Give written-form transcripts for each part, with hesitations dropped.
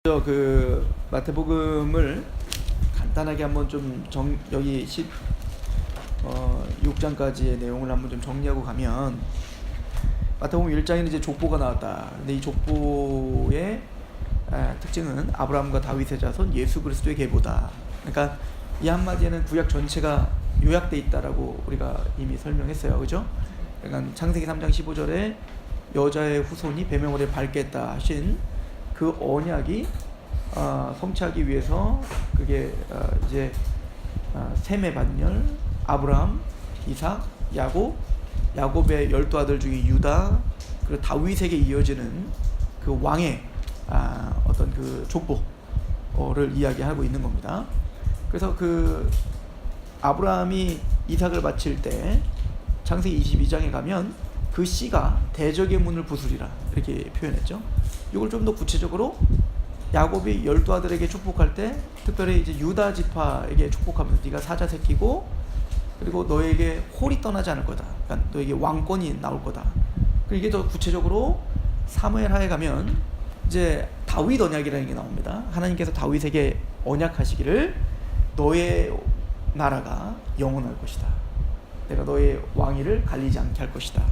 그 마태복음을 간단하게 한번 좀 여기 6장까지의 내용을 한번 좀 정리하고 가면, 마태복음 1장에는 이제 족보가 나왔다. 근데 이 족보의 특징은 아브라함과 다윗의 자손 예수 그리스도의 계보다. 그러니까 이 한마디에는 구약 전체가 요약돼 있다라고 우리가 이미 설명했어요, 그죠? 그러니까 창세기 3장 15절에 여자의 후손이 뱀의 머리에 밟겠다 하신 그 언약이 성취하기 위해서 그게 이제 셈의 반열 아브라함, 이삭, 야곱의 12아들 중에 유다, 그리고 다윗에게 이어지는 그 왕의 어떤 그 족보를 이야기하고 있는 겁니다. 그래서 그 아브라함이 이삭을 바칠 때 창세기 22장에 가면 그 씨가 대적의 문을 부수리라 이렇게 표현했죠. 이걸 좀 더 구체적으로 야곱이 12아들에게 축복할 때 특별히 이제 유다 지파에게 축복하면서 네가 사자 새끼고 그리고 너에게 홀이 떠나지 않을 거다. 그러니까 너에게 왕권이 나올 거다. 그리고 이게 더 구체적으로 사무엘하에 가면 이제 다윗 언약이라는 게 나옵니다. 하나님께서 다윗에게 언약하시기를 너의 나라가 영원할 것이다. 내가 너의 왕위를 갈리지 않게 할 것이다.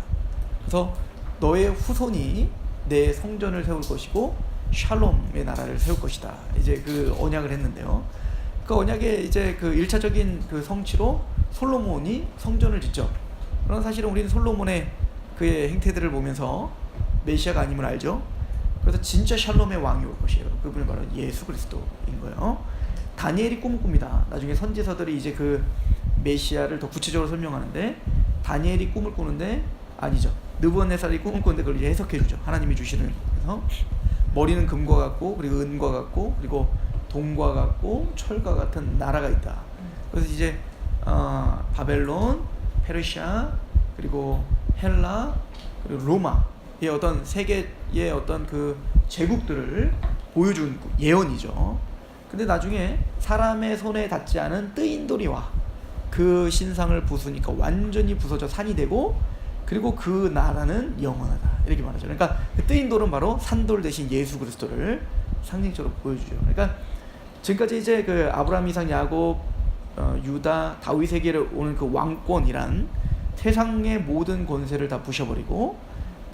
그래서 너의 후손이 내 성전을 세울 것이고 샬롬의 나라를 세울 것이다. 이제 그 언약을 했는데요. 그 언약의 이제 그 1차적인 그 성취로 솔로몬이 성전을 짓죠. 그러나 사실은 우리는 솔로몬의 그의 행태들을 보면서 메시아가 아님을 알죠. 그래서 진짜 샬롬의 왕이 올 것이에요. 그분이 바로 예수 그리스도인 거예요. 다니엘이 꿈을 꿉니다. 나중에 선지서들이 이제 그 메시아를 더 구체적으로 설명하는데, 다니엘이 꿈을 꾸는데 아니죠. 느부갓네살이 꿈을 꾸는데 그걸 이제 해석해 주죠. 하나님이 주시는. 그래서 머리는 금과 같고 그리고 은과 같고 그리고 동과 같고 철과 같은 나라가 있다. 그래서 이제 바벨론, 페르시아, 그리고 헬라, 그리고 로마의 어떤 세계의 어떤 그 제국들을 보여준 예언이죠. 근데 나중에 사람의 손에 닿지 않은 뜨인 돌이와 그 신상을 부수니까 완전히 부서져 산이 되고, 그리고 그 나라는 영원하다 이렇게 말하죠. 그러니까 그 뜨인 돌은 바로 산돌 대신 예수 그리스도를 상징적으로 보여주죠. 그러니까 지금까지 이제 그 아브라함, 이삭, 야곱, 유다, 다윗에게 오는 그 왕권이란 세상의 모든 권세를 다 부셔버리고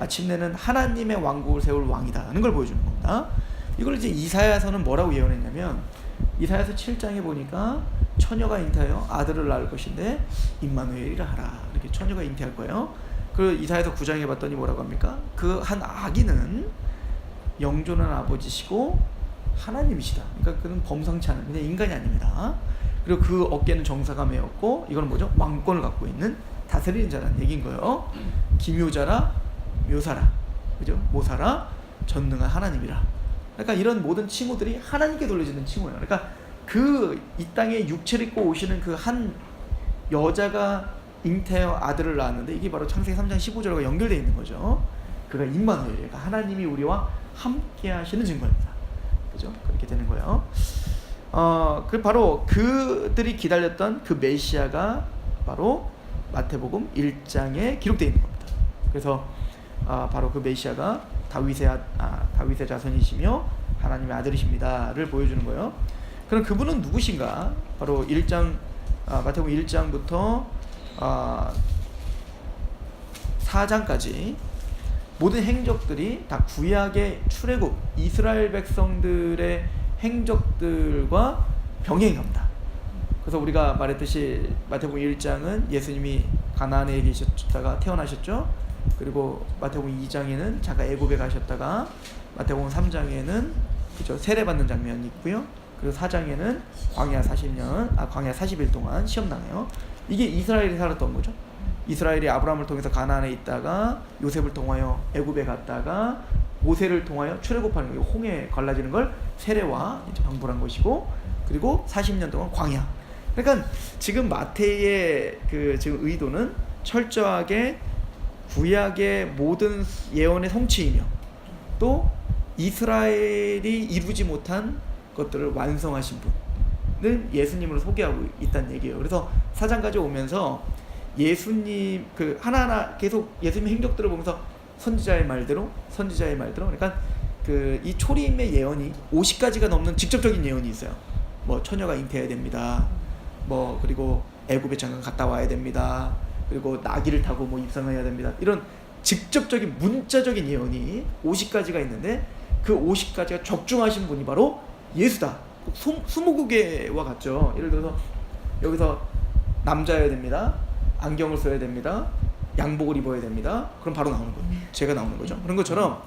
마침내는 하나님의 왕국을 세울 왕이다는 걸 보여주는 겁니다. 이걸 이제 이사야서는 뭐라고 예언했냐면, 이사야서 7장에 보니까 처녀가 잉태하여 아들을 낳을 것인데 임마누엘이라 하라. 이렇게 처녀가 잉태할 거예요. 그 이사야서 9장에 봤더니 뭐라고 합니까? 그 한 아기는 영존한 아버지시고 하나님이시다. 그러니까 그는 범상치 않은 그냥 인간이 아닙니다. 그리고 그 어깨는 정사가 메었고, 이거는 뭐죠? 왕권을 갖고 있는 다스리는 자라는 얘기인 거예요. 기묘자라 묘사라, 그죠? 모사라 전능한 하나님이라. 그러니까 이런 모든 칭호들이 하나님께 돌려지는 칭호예요. 그러니까 그 이 땅에 육체를 입고 오시는 그 한 여자가 잉태하여 아들을 낳았는데, 이게 바로 창세기 3장 15절과 연결되어 있는 거죠. 그가 임마누엘, 그러니까 하나님이 우리와 함께 하시는 증거입니다. 그죠? 그렇게 되는 거예요. 그 바로 그들이 기다렸던 그 메시아가 바로 마태복음 1장에 기록되어 있는 겁니다. 그래서 바로 그 메시아가 다윗의 자손이시며 하나님의 아들이십니다를 보여주는 거예요. 그럼 그분은 누구신가? 바로 1장 마태복음 1장부터 4장까지 모든 행적들이 다 구약의 출애굽 이스라엘 백성들의 행적들과 병행합니다. 그래서 우리가 말했듯이 마태복음 1장은 예수님이 가나안에 계셨다가 태어나셨죠. 그리고 마태복음 2장에는 잠깐 애굽에 가셨다가, 마태복음 3장에는 그죠, 세례받는 장면이 있고요. 그리고 4장에는 광야 40일 동안 시험당해요. 이게 이스라엘이 살았던 거죠. 이스라엘이 아브라함을 통해서 가나안에 있다가 요셉을 통하여 애굽에 갔다가 모세를 통하여 출애굽하는 거, 홍해 갈라지는 걸 세례와 이제 방불한 것이고, 그리고 40년 동안 광야. 그러니까 지금 마태의 그 지금 의도는 철저하게 구약의 모든 예언의 성취이며 또 이스라엘이 이루지 못한 것들을 완성하신 분을 예수님으로 소개하고 있다는 얘기예요. 그래서 4장까지 오면서 예수님 하나하나 계속 예수님의 행적들을 보면서 선지자의 말대로 그러니까 이 초림의 예언이 50가지가 넘는 직접적인 예언이 있어요. 뭐 처녀가 잉태해야 됩니다. 뭐 그리고 애굽에 잠깐 갔다 와야 됩니다. 그리고 나귀를 타고 뭐 입성해야 됩니다. 이런 직접적인 문자적인 예언이 50가지가 있는데 그 50가지가 적중하신 분이 바로 예수다. 스무고개와 같죠. 예를 들어서 여기서 남자여야 됩니다. 안경을 써야 됩니다. 양복을 입어야 됩니다. 그럼 바로 나오는 거예요. 제가 나오는 거죠. 그런 것처럼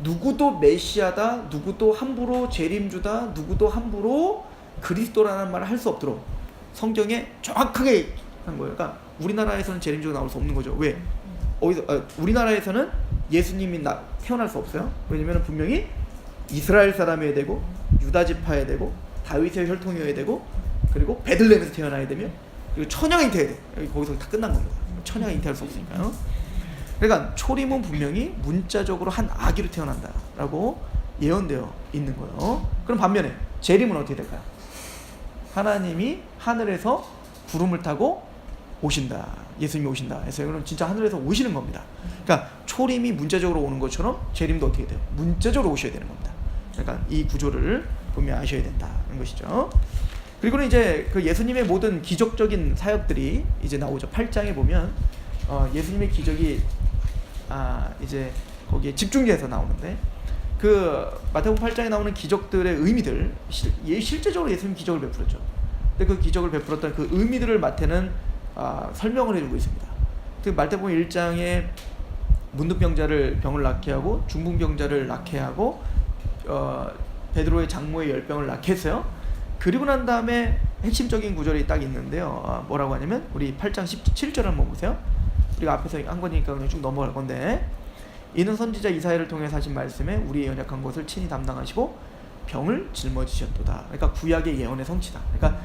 누구도 메시아다, 누구도 함부로 재림주다, 누구도 함부로 그리스도라는 말을 할 수 없도록 성경에 정확하게 한 거예요. 그러니까 우리나라에서는 재림주가 나올 수 없는 거죠. 왜? 우리나라에서는 예수님이 태어날 수 없어요. 왜냐면 분명히 이스라엘 사람이어야 되고 유다 지파여야 되고 다윗의 혈통이어야 되고 그리고 베들레헴에서 태어나야 되며 그리고 처녀가 잉태해야 돼. 여기 거기서 다 끝난 겁니다. 처녀가 잉태할 수 없으니까요. 그러니까 초림은 분명히 문자적으로 한 아기로 태어난다라고 예언되어 있는 거예요. 그럼 반면에 재림은 어떻게 될까요? 하나님이 하늘에서 구름을 타고 오신다. 예수님이 오신다 해서 이거는 진짜 하늘에서 오시는 겁니다. 그러니까 초림이 문자적으로 오는 것처럼 재림도 어떻게 돼요? 문자적으로 오셔야 되는 겁니다. 그러니까 이 구조를 분명히 아셔야 된다는 것이죠. 그리고는 이제 그 예수님의 모든 기적적인 사역들이 이제 나오죠. 8장에 보면 예수님의 기적이 이제 거기에 집중돼서 나오는데 그 마태복음 8장에 나오는 기적들의 의미들 실제적으로 예수님 기적을 베풀었죠. 근데 그 기적을 베풀었던 그 의미들을 마태는 설명을 해주고 있습니다. 그 마태복음 1장에 문둥병자를 병을 낫게 하고 중풍병자를 낫게 하고 베드로의 장모의 열병을 낫게 했어요. 그리고 난 다음에 핵심적인 구절이 딱 있는데요. 뭐라고 하냐면 우리 8장 17절 한번 보세요. 우리가 앞에서 한 거니까 그냥 쭉 넘어갈 건데 이는 선지자 이사야를 통해 하신 말씀에 우리의 연약한 것을 친히 담당하시고 병을 짊어지셨도다. 그러니까 구약의 예언의 성취다. 그러니까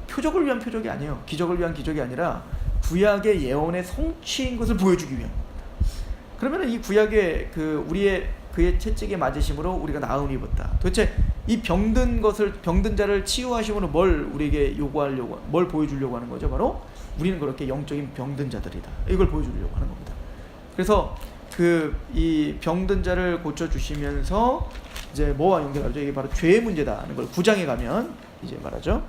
표적을 위한 표적이 아니에요. 기적을 위한 기적이 아니라 구약의 예언의 성취인 것을 보여주기 위한 겁니다. 그러면 이 구약의 그의 채찍에 맞으심으로 우리가 나음을 입었다. 도대체 이 병든 자를 치유하심으로 뭘 우리에게 요구하려고, 뭘 보여주려고 하는 거죠? 바로 우리는 그렇게 영적인 병든 자들이다. 이걸 보여주려고 하는 겁니다. 그래서 이 병든 자를 고쳐 주시면서 이제 뭐와 연결하죠? 이게 바로 죄의 문제다는 걸 9장에 가면 이제 말하죠.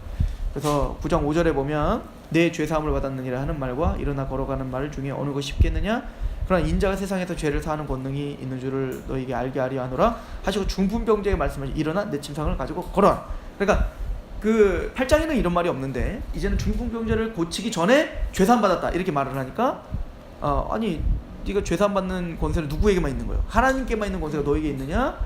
그래서 9장 5절에 보면 내 죄 사함을 받았느니라 하는 말과 일어나 걸어가는 말 중에 어느 것이 쉽겠느냐? 그러나 인자가 세상에서 죄를 사하는 권능이 있는 줄을 너희에게 알게 하려 하노라 하시고 중풍병자에게 말씀하시고 일어나 내 침상을 가지고 걸어라. 그러니까 그 8장에는 이런 말이 없는데 이제는 중풍병자를 고치기 전에 죄사함 받았다 이렇게 말을 하니까 아니 네가 죄사함 받는 권세는 누구에게만 있는 거예요? 하나님께만 있는 권세가 너에게 있느냐?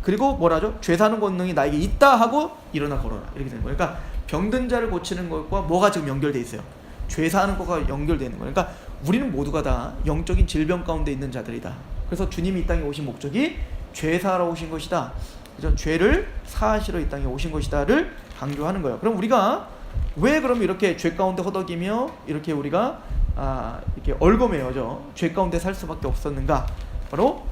그리고 뭐라죠? 죄 사는 권능이 나에게 있다 하고 일어나 걸어라 이렇게 되는 거예요. 그러니까 병든 자를 고치는 것과 뭐가 지금 연결돼 있어요? 죄 사는 것과 연결되어 있는 거예요. 그러니까 우리는 모두가 다 영적인 질병 가운데 있는 자들이다. 그래서 주님이 이 땅에 오신 목적이 죄 사하러 오신 것이다. 그죠? 죄를 사하시러 이 땅에 오신 것이다를 강조하는 거예요. 그럼 우리가 왜 그럼 이렇게 죄 가운데 허덕이며 이렇게 우리가 이렇게 얼거매어져 죄 가운데 살 수밖에 없었는가? 바로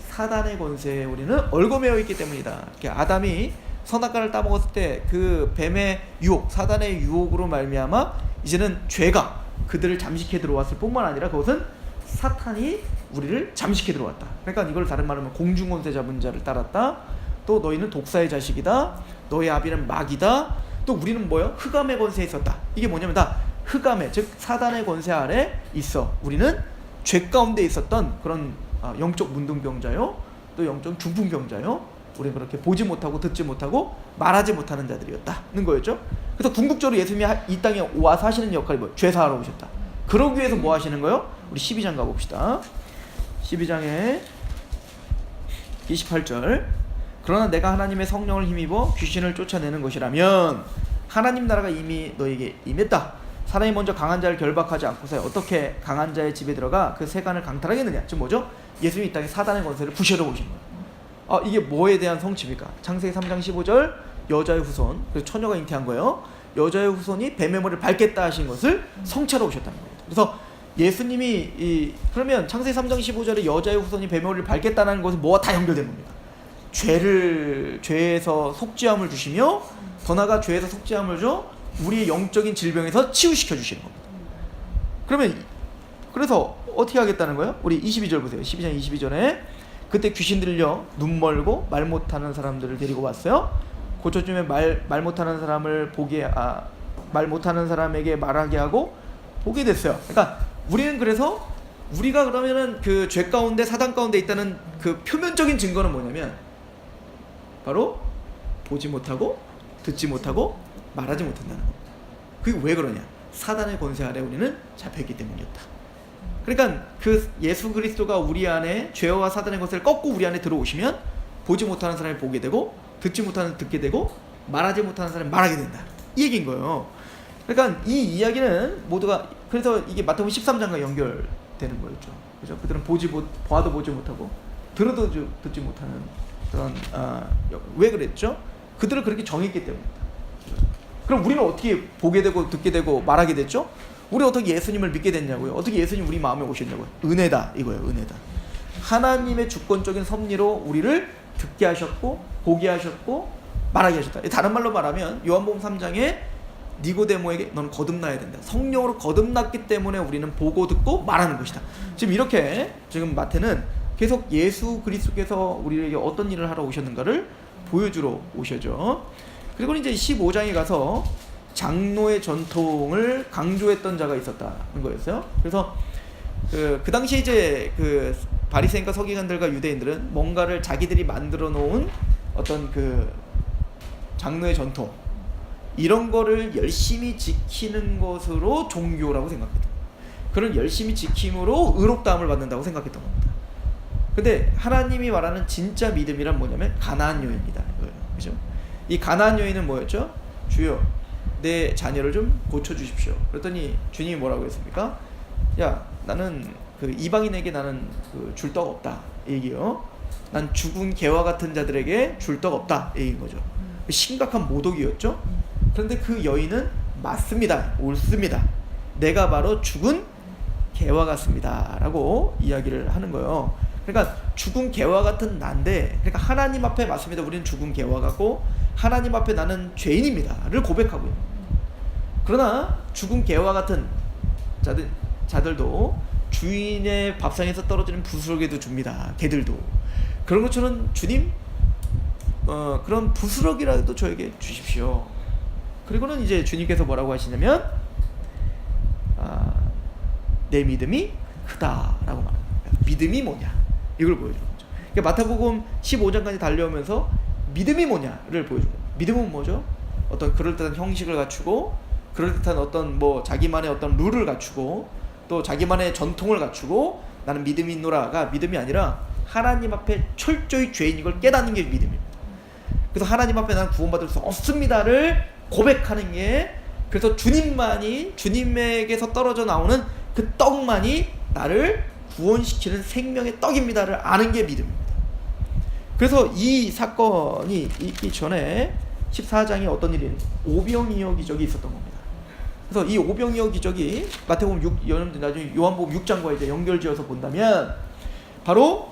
사단의 권세에 우리는 얼거매어 있기 때문이다. 이렇게 아담이 선악과를 따먹었을 때 그 뱀의 유혹, 사단의 유혹으로 말미암아 이제는 죄가 그들을 잠식해 들어왔을 뿐만 아니라 그것은 사탄이 우리를 잠식해 들어왔다. 그러니까 이걸 다른 말로 하면 공중권세 잡은 자를 따랐다. 또 너희는 독사의 자식이다. 너희 아비는 마귀다. 또 우리는 뭐요? 흑암의 권세에 있었다. 이게 뭐냐면 다 흑암의 즉 사단의 권세 아래 있어. 우리는 죄 가운데 있었던 그런 영적 문둥병자요. 또 영적 중풍병자요. 우리는 그렇게 보지 못하고 듣지 못하고 말하지 못하는 자들이었다는 거였죠. 그래서 궁극적으로 예수님이 이 땅에 와서 하시는 역할이 뭐예요? 죄사하러 오셨다. 그러기 위해서 뭐 하시는 거예요? 우리 12장 가봅시다. 12장에 28절 그러나 내가 하나님의 성령을 힘입어 귀신을 쫓아내는 것이라면 하나님 나라가 이미 너에게 임했다. 사람이 먼저 강한 자를 결박하지 않고서 어떻게 강한 자의 집에 들어가 그 세간을 강탈하겠느냐. 즉 뭐죠? 예수님이 이 땅에 사단의 권세를 부셔러 오신 거예요. 이게 뭐에 대한 성취입니까? 창세기 3장 15절 여자의 후손, 그래서 처녀가 잉태한 거예요. 여자의 후손이 뱀의 머리를 밟겠다 하신 것을 성취하러 오셨다는 거예요. 그래서 예수님이 그러면 창세기 3장 15절에 여자의 후손이 뱀의 머리를 밟겠다는 것은 뭐와 다 연결된 겁니다. 죄에서 속죄함을 주시며 더 나아가 죄에서 속죄함을 줘 우리의 영적인 질병에서 치유시켜 주시는 겁니다. 그러면 그래서 어떻게 하겠다는 거예요? 우리 22절 보세요. 12장 22절에 그때 귀신 들려 눈 멀고 말 못하는 사람들을 데리고 왔어요. 고초쯤에 말 못하는 사람을 말 못하는 사람에게 말하게 하고 보게 됐어요. 그러니까 우리는 그래서 우리가 그러면은 그 죄 가운데 사단 가운데 있다는 그 표면적인 증거는 뭐냐면 바로 보지 못하고 듣지 못하고 말하지 못한다는 겁니다. 그게 왜 그러냐? 사단의 권세 아래 우리는 잡혀있기 때문이었다. 그러니까 그 예수 그리스도가 우리 안에 죄와 사단의 권세를 꺾고 우리 안에 들어오시면 보지 못하는 사람이 보게 되고 듣지 못하는 듣게 되고 말하지 못하는 사람이 말하게 된다. 이 얘기인 거예요. 그러니까 이 이야기는 모두가 그래서 이게 마태복음 13장과 연결되는 거였죠. 그죠? 그들은 봐도 보지 못하고 들어도 듣지 못하는 그런 왜 그랬죠? 그들을 그렇게 정했기 때문이다. 그럼 우리는 어떻게 보게 되고 듣게 되고 말하게 됐죠? 우리 어떻게 예수님을 믿게 됐냐고요? 어떻게 예수님 우리 마음에 오셨냐고요? 은혜다 이거예요. 은혜다. 하나님의 주권적인 섭리로 우리를 듣게 하셨고 보게 하셨고 말하게 하셨다. 다른 말로 말하면 요한복음 3장에 니고데모에게 너는 거듭나야 된다. 성령으로 거듭났기 때문에 우리는 보고 듣고 말하는 것이다. 지금 이렇게 지금 마태는 계속 예수 그리스도께서 우리에게 어떤 일을 하러 오셨는가를 보여주러 오셔죠. 그리고 이제 15장에 가서 장로의 전통을 강조했던 자가 있었다는 거였어요. 그래서 그 당시에 이제 그 바리새인과 서기관들과 유대인들은 뭔가를 자기들이 만들어 놓은 어떤 그 장로의 전통 이런 거를 열심히 지키는 것으로 종교라고 생각했던 거예요. 그런 열심히 지킴으로 의롭다함을 받는다고 생각했던 겁니다. 근데 하나님이 말하는 진짜 믿음이란 뭐냐면 가나안 여인이다 이거예요. 그죠? 이 가나안 여인은 뭐였죠? 주여 내 자녀를 좀 고쳐주십시오. 그랬더니 주님이 뭐라고 했습니까? 야 나는 그 이방인에게 나는 그 줄 떡 없다 얘기요. 난 죽은 개와 같은 자들에게 줄 떡 없다 얘기인 거죠. 심각한 모독이었죠. 그런데 그 여인은 맞습니다. 옳습니다. 내가 바로 죽은 개와 같습니다 라고 이야기를 하는 거예요. 그러니까 죽은 개와 같은 난데 그러니까 하나님 앞에 맞습니다. 우리는 죽은 개와 같고 하나님 앞에 나는 죄인입니다를 고백하고 있는 거예요. 그러나 죽은 개와 같은 자들도 주인의 밥상에서 떨어지는 부스러기도 줍니다. 개들도. 그런 것처럼 주님 그런 부스러기라도 저에게 주십시오. 그리고는 이제 주님께서 뭐라고 하시냐면 내 믿음이 크다라고 말합니다. 믿음이 뭐냐 이걸 보여주는 거죠. 그러니까 마태복음 15장까지 달려오면서 믿음이 뭐냐를 보여주는 거예요. 믿음은 뭐죠? 어떤 그럴듯한 형식을 갖추고 그럴듯한 어떤 뭐 자기만의 어떤 룰을 갖추고 또 자기만의 전통을 갖추고 나는 믿음이 있노라가 믿음이 아니라 하나님 앞에 철저히 죄인 이걸 깨닫는 게 믿음입니다. 그래서 하나님 앞에 나는 구원받을 수 없습니다를 고백하는 게 그래서 주님만이 주님에게서 떨어져 나오는 그 떡만이 나를 구원시키는 생명의 떡입니다를 아는 게 믿음입니다. 그래서 이 사건이 있기 전에 14장에 어떤 일이 오병이어 기적이 있었던 겁니다. 그래서 이 오병이어 기적이 마태복음 6, 나중에 요한복음 6장과 이제 연결지어서 본다면 바로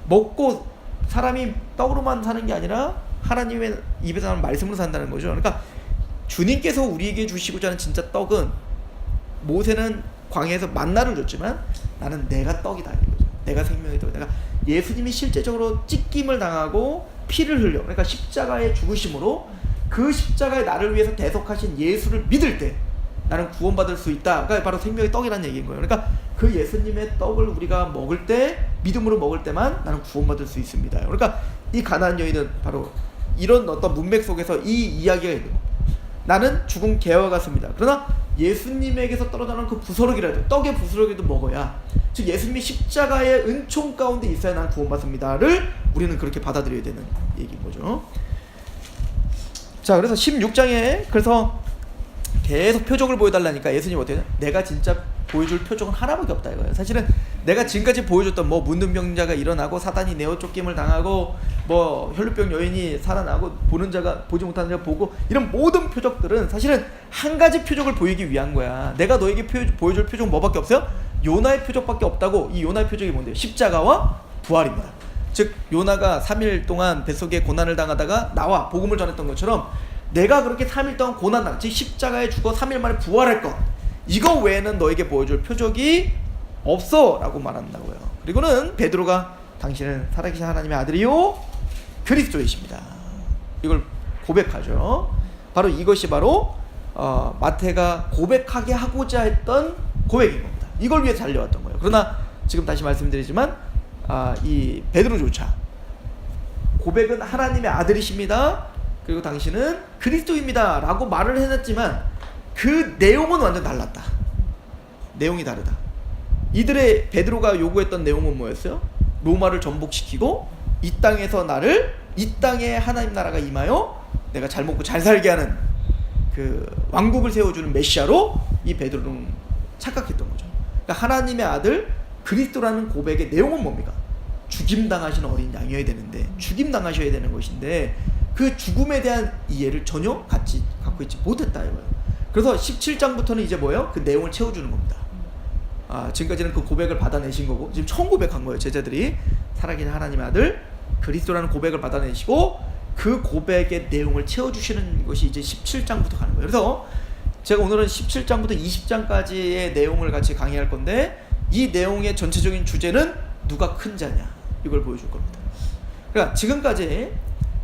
먹고 사람이 떡으로만 사는 게 아니라 하나님의 입에서 나오는 말씀으로 산다는 거죠. 그러니까 주님께서 우리에게 주시고자 하는 진짜 떡은 모세는 광야에서 만나를 줬지만 나는 내가 떡이다 이거죠. 내가 생명의 떡. 내가 예수님이 실제적으로 찢김을 당하고 피를 흘려 그러니까 십자가의 죽으심으로 그 십자가에 나를 위해서 대속하신 예수를 믿을 때 나는 구원받을 수 있다. 그러니까 바로 생명의 떡이라는 얘기인 거예요. 그러니까 그 예수님의 떡을 우리가 먹을 때 믿음으로 먹을 때만 나는 구원받을 수 있습니다. 그러니까 이 가나안 여인은 바로 이런 어떤 문맥 속에서 이 이야기가 있는 거예요. 나는 죽은 개와 같습니다. 그러나 예수님에게서 떨어져나온 그 부스러기라도 떡의 부스러기도 먹어야 즉 예수님이 십자가의 은총 가운데 있어야 나는 구원받습니다를 우리는 그렇게 받아들여야 되는 얘기인 거죠. 자 그래서 16장에 그래서 계속 표적을 보여달라니까 예수님 어때요? 내가 진짜 보여줄 표적은 하나밖에 없다 이거예요. 사실은 내가 지금까지 보여줬던 뭐 문둥병자가 일어나고 사단이 내어 쫓김을 당하고 뭐 혈루병 여인이 살아나고 보는 자가 보지 못하는 자가 보고 이런 모든 표적들은 사실은 한 가지 표적을 보이기 위한 거야. 내가 너에게 보여줄 표적은 뭐밖에 없어요? 요나의 표적밖에 없다고. 이 요나의 표적이 뭔데요? 십자가와 부활입니다. 즉 요나가 3일 동안 뱃속에 고난을 당하다가 나와 복음을 전했던 것처럼 내가 그렇게 3일 동안 고난당 즉 십자가에 죽어 3일 만에 부활할 것 이거 외에는 너에게 보여줄 표적이 없어 라고 말한다고요. 그리고는 베드로가 당신은 살아계신 하나님의 아들이요 그리스도이십니다. 이걸 고백하죠. 바로 이것이 바로 마태가 고백하게 하고자 했던 고백인 겁니다. 이걸 위해서 달려왔던 거예요. 그러나 지금 다시 말씀드리지만 이 베드로조차 고백은 하나님의 아들이십니다. 그리고 당신은 그리스도입니다 라고 말을 해놨지만 그 내용은 완전 달랐다. 내용이 다르다. 이들의 베드로가 요구했던 내용은 뭐였어요? 로마를 전복시키고 이 땅에서 나를 이 땅에 하나님 나라가 임하여 내가 잘 먹고 잘 살게 하는 그 왕국을 세워주는 메시아로 이 베드로는 착각했던 거죠. 그러니까 하나님의 아들 그리스도라는 고백의 내용은 뭡니까? 죽임당하신 어린 양이어야 되는데 죽임당하셔야 되는 것인데 그 죽음에 대한 이해를 전혀 갖고 있지 못했다 이거예요. 그래서 17장부터는 이제 뭐예요? 그 내용을 채워주는 겁니다. 지금까지는 그 고백을 받아내신 거고 지금 처음 고백한 거예요. 제자들이 살아계신 하나님의 아들 그리스도라는 고백을 받아내시고 그 고백의 내용을 채워주시는 것이 이제 17장부터 가는 거예요. 그래서 제가 오늘은 17장부터 20장까지의 내용을 같이 강의할 건데 이 내용의 전체적인 주제는 누가 큰 자냐 이걸 보여줄 겁니다. 그러니까 지금까지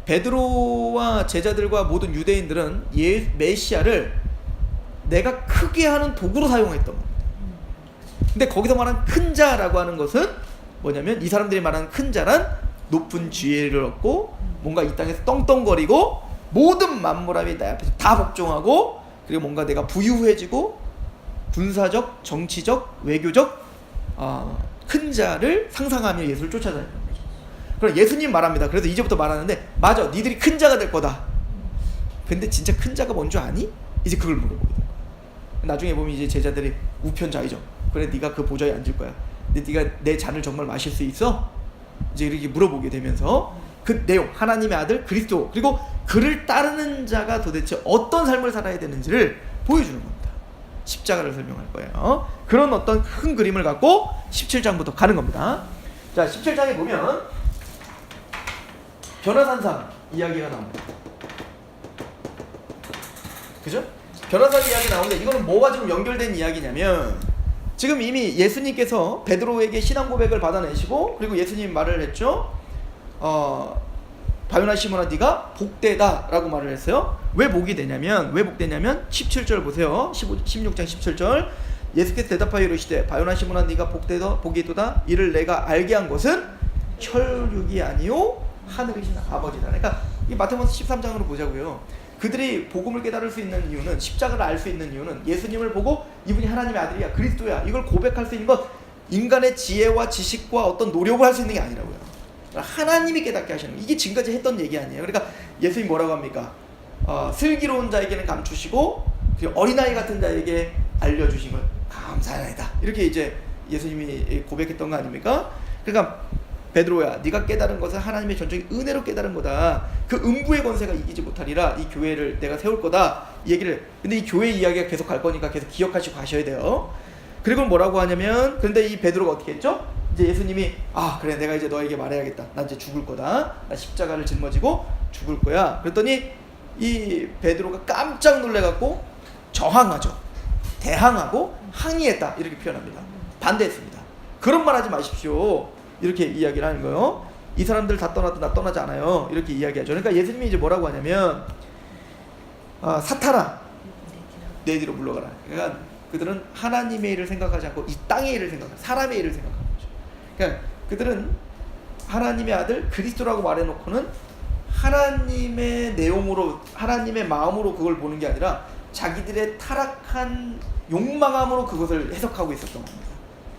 베드로와 제자들과 모든 유대인들은 메시아를 내가 크게 하는 도구로 사용했던 겁니다. 근데 거기서 말하는 큰 자라고 하는 것은 뭐냐면 이 사람들이 말하는 큰 자란 높은 지혜를 얻고 뭔가 이 땅에서 떵떵거리고 모든 만물함이 내 앞에서 다 복종하고 그리고 뭔가 내가 부유해지고 군사적, 정치적, 외교적 큰 자를 상상하며 예수를 쫓아다니는 거죠. 그럼 예수님 말합니다. 그래서 이제부터 말하는데 맞아 니들이 큰 자가 될 거다. 근데 진짜 큰 자가 뭔 줄 아니? 이제 그걸 물어보게 돼요. 나중에 보면 이제 제자들이 우편좌이죠. 그래 네가 그 보좌에 앉을 거야. 근데 네가 내 잔을 정말 마실 수 있어? 이제 이렇게 물어보게 되면서 그 내용 하나님의 아들 그리스도 그리고 그를 따르는 자가 도대체 어떤 삶을 살아야 되는지를 보여주는 겁니다. 십자가를 설명할 거예요. 그런 어떤 큰 그림을 갖고 17장부터 가는 겁니다. 자 17장에 보면 변화산상 이야기가 나옵니다. 그죠? 변화산 이야기 나오는데 이거는 뭐가 지금 연결된 이야기냐면 지금 이미 예수님께서 베드로에게 신앙 고백을 받아내시고 그리고 예수님 말을 했죠. 바요나 시몬아 네가 복되다 라고 말을 했어요. 왜 복이 되냐면 왜 복되냐면 17절 보세요. 16장 17절 예수께서 대답하여 이르시되 바요나 시몬아 네가 복이도다 이를 내가 알게 한 것은 혈육이 아니요 하늘이신 아버지다. 그러니까 이 마태복음 13장으로 보자고요. 그들이 복음을 깨달을 수 있는 이유는 십자가를 알 수 있는 이유는 예수님을 보고 이분이 하나님의 아들이야 그리스도야 이걸 고백할 수 있는 것 인간의 지혜와 지식과 어떤 노력을 할 수 있는 게 아니라고요. 하나님이 깨닫게 하시는 거예요. 이게 지금까지 했던 얘기 아니에요. 그러니까 예수님 뭐라고 합니까? 슬기로운 자에게는 감추시고 어린아이 같은 자에게 알려주신 걸 감사하나이다. 이렇게 이제 예수님이 고백했던 거 아닙니까? 그러니까 베드로야 네가 깨달은 것은 하나님의 전적인 은혜로 깨달은 거다. 그 음부의 권세가 이기지 못하리라. 이 교회를 내가 세울 거다. 이 얘기를 근데 이 교회 이야기가 계속 갈 거니까 계속 기억하시고 가셔야 돼요. 그리고 뭐라고 하냐면 그런데 이 베드로가 어떻게 했죠? 이제 예수님이 그래 내가 이제 너에게 말해야겠다. 나 이제 죽을 거다. 나 십자가를 짊어지고 죽을 거야. 그랬더니 이 베드로가 깜짝 놀래갖고 저항하죠. 대항하고 항의했다. 이렇게 표현합니다. 반대했습니다. 그런 말 하지 마십시오. 이렇게 이야기를 하는 거예요. 이 사람들 다 떠나도 나 떠나지 않아요. 이렇게 이야기하죠. 그러니까 예수님이 이제 뭐라고 하냐면 사탄아 내 뒤로 물러가라. 그러니까 그들은 하나님의 일을 생각하지 않고 이 땅의 일을 생각하고 사람의 일을 생각하는 거죠. 그러니까 그들은 하나님의 아들 그리스도라고 말해놓고는 하나님의 내용으로 하나님의 마음으로 그걸 보는 게 아니라 자기들의 타락한 욕망함으로 그것을 해석하고 있었던 겁니다.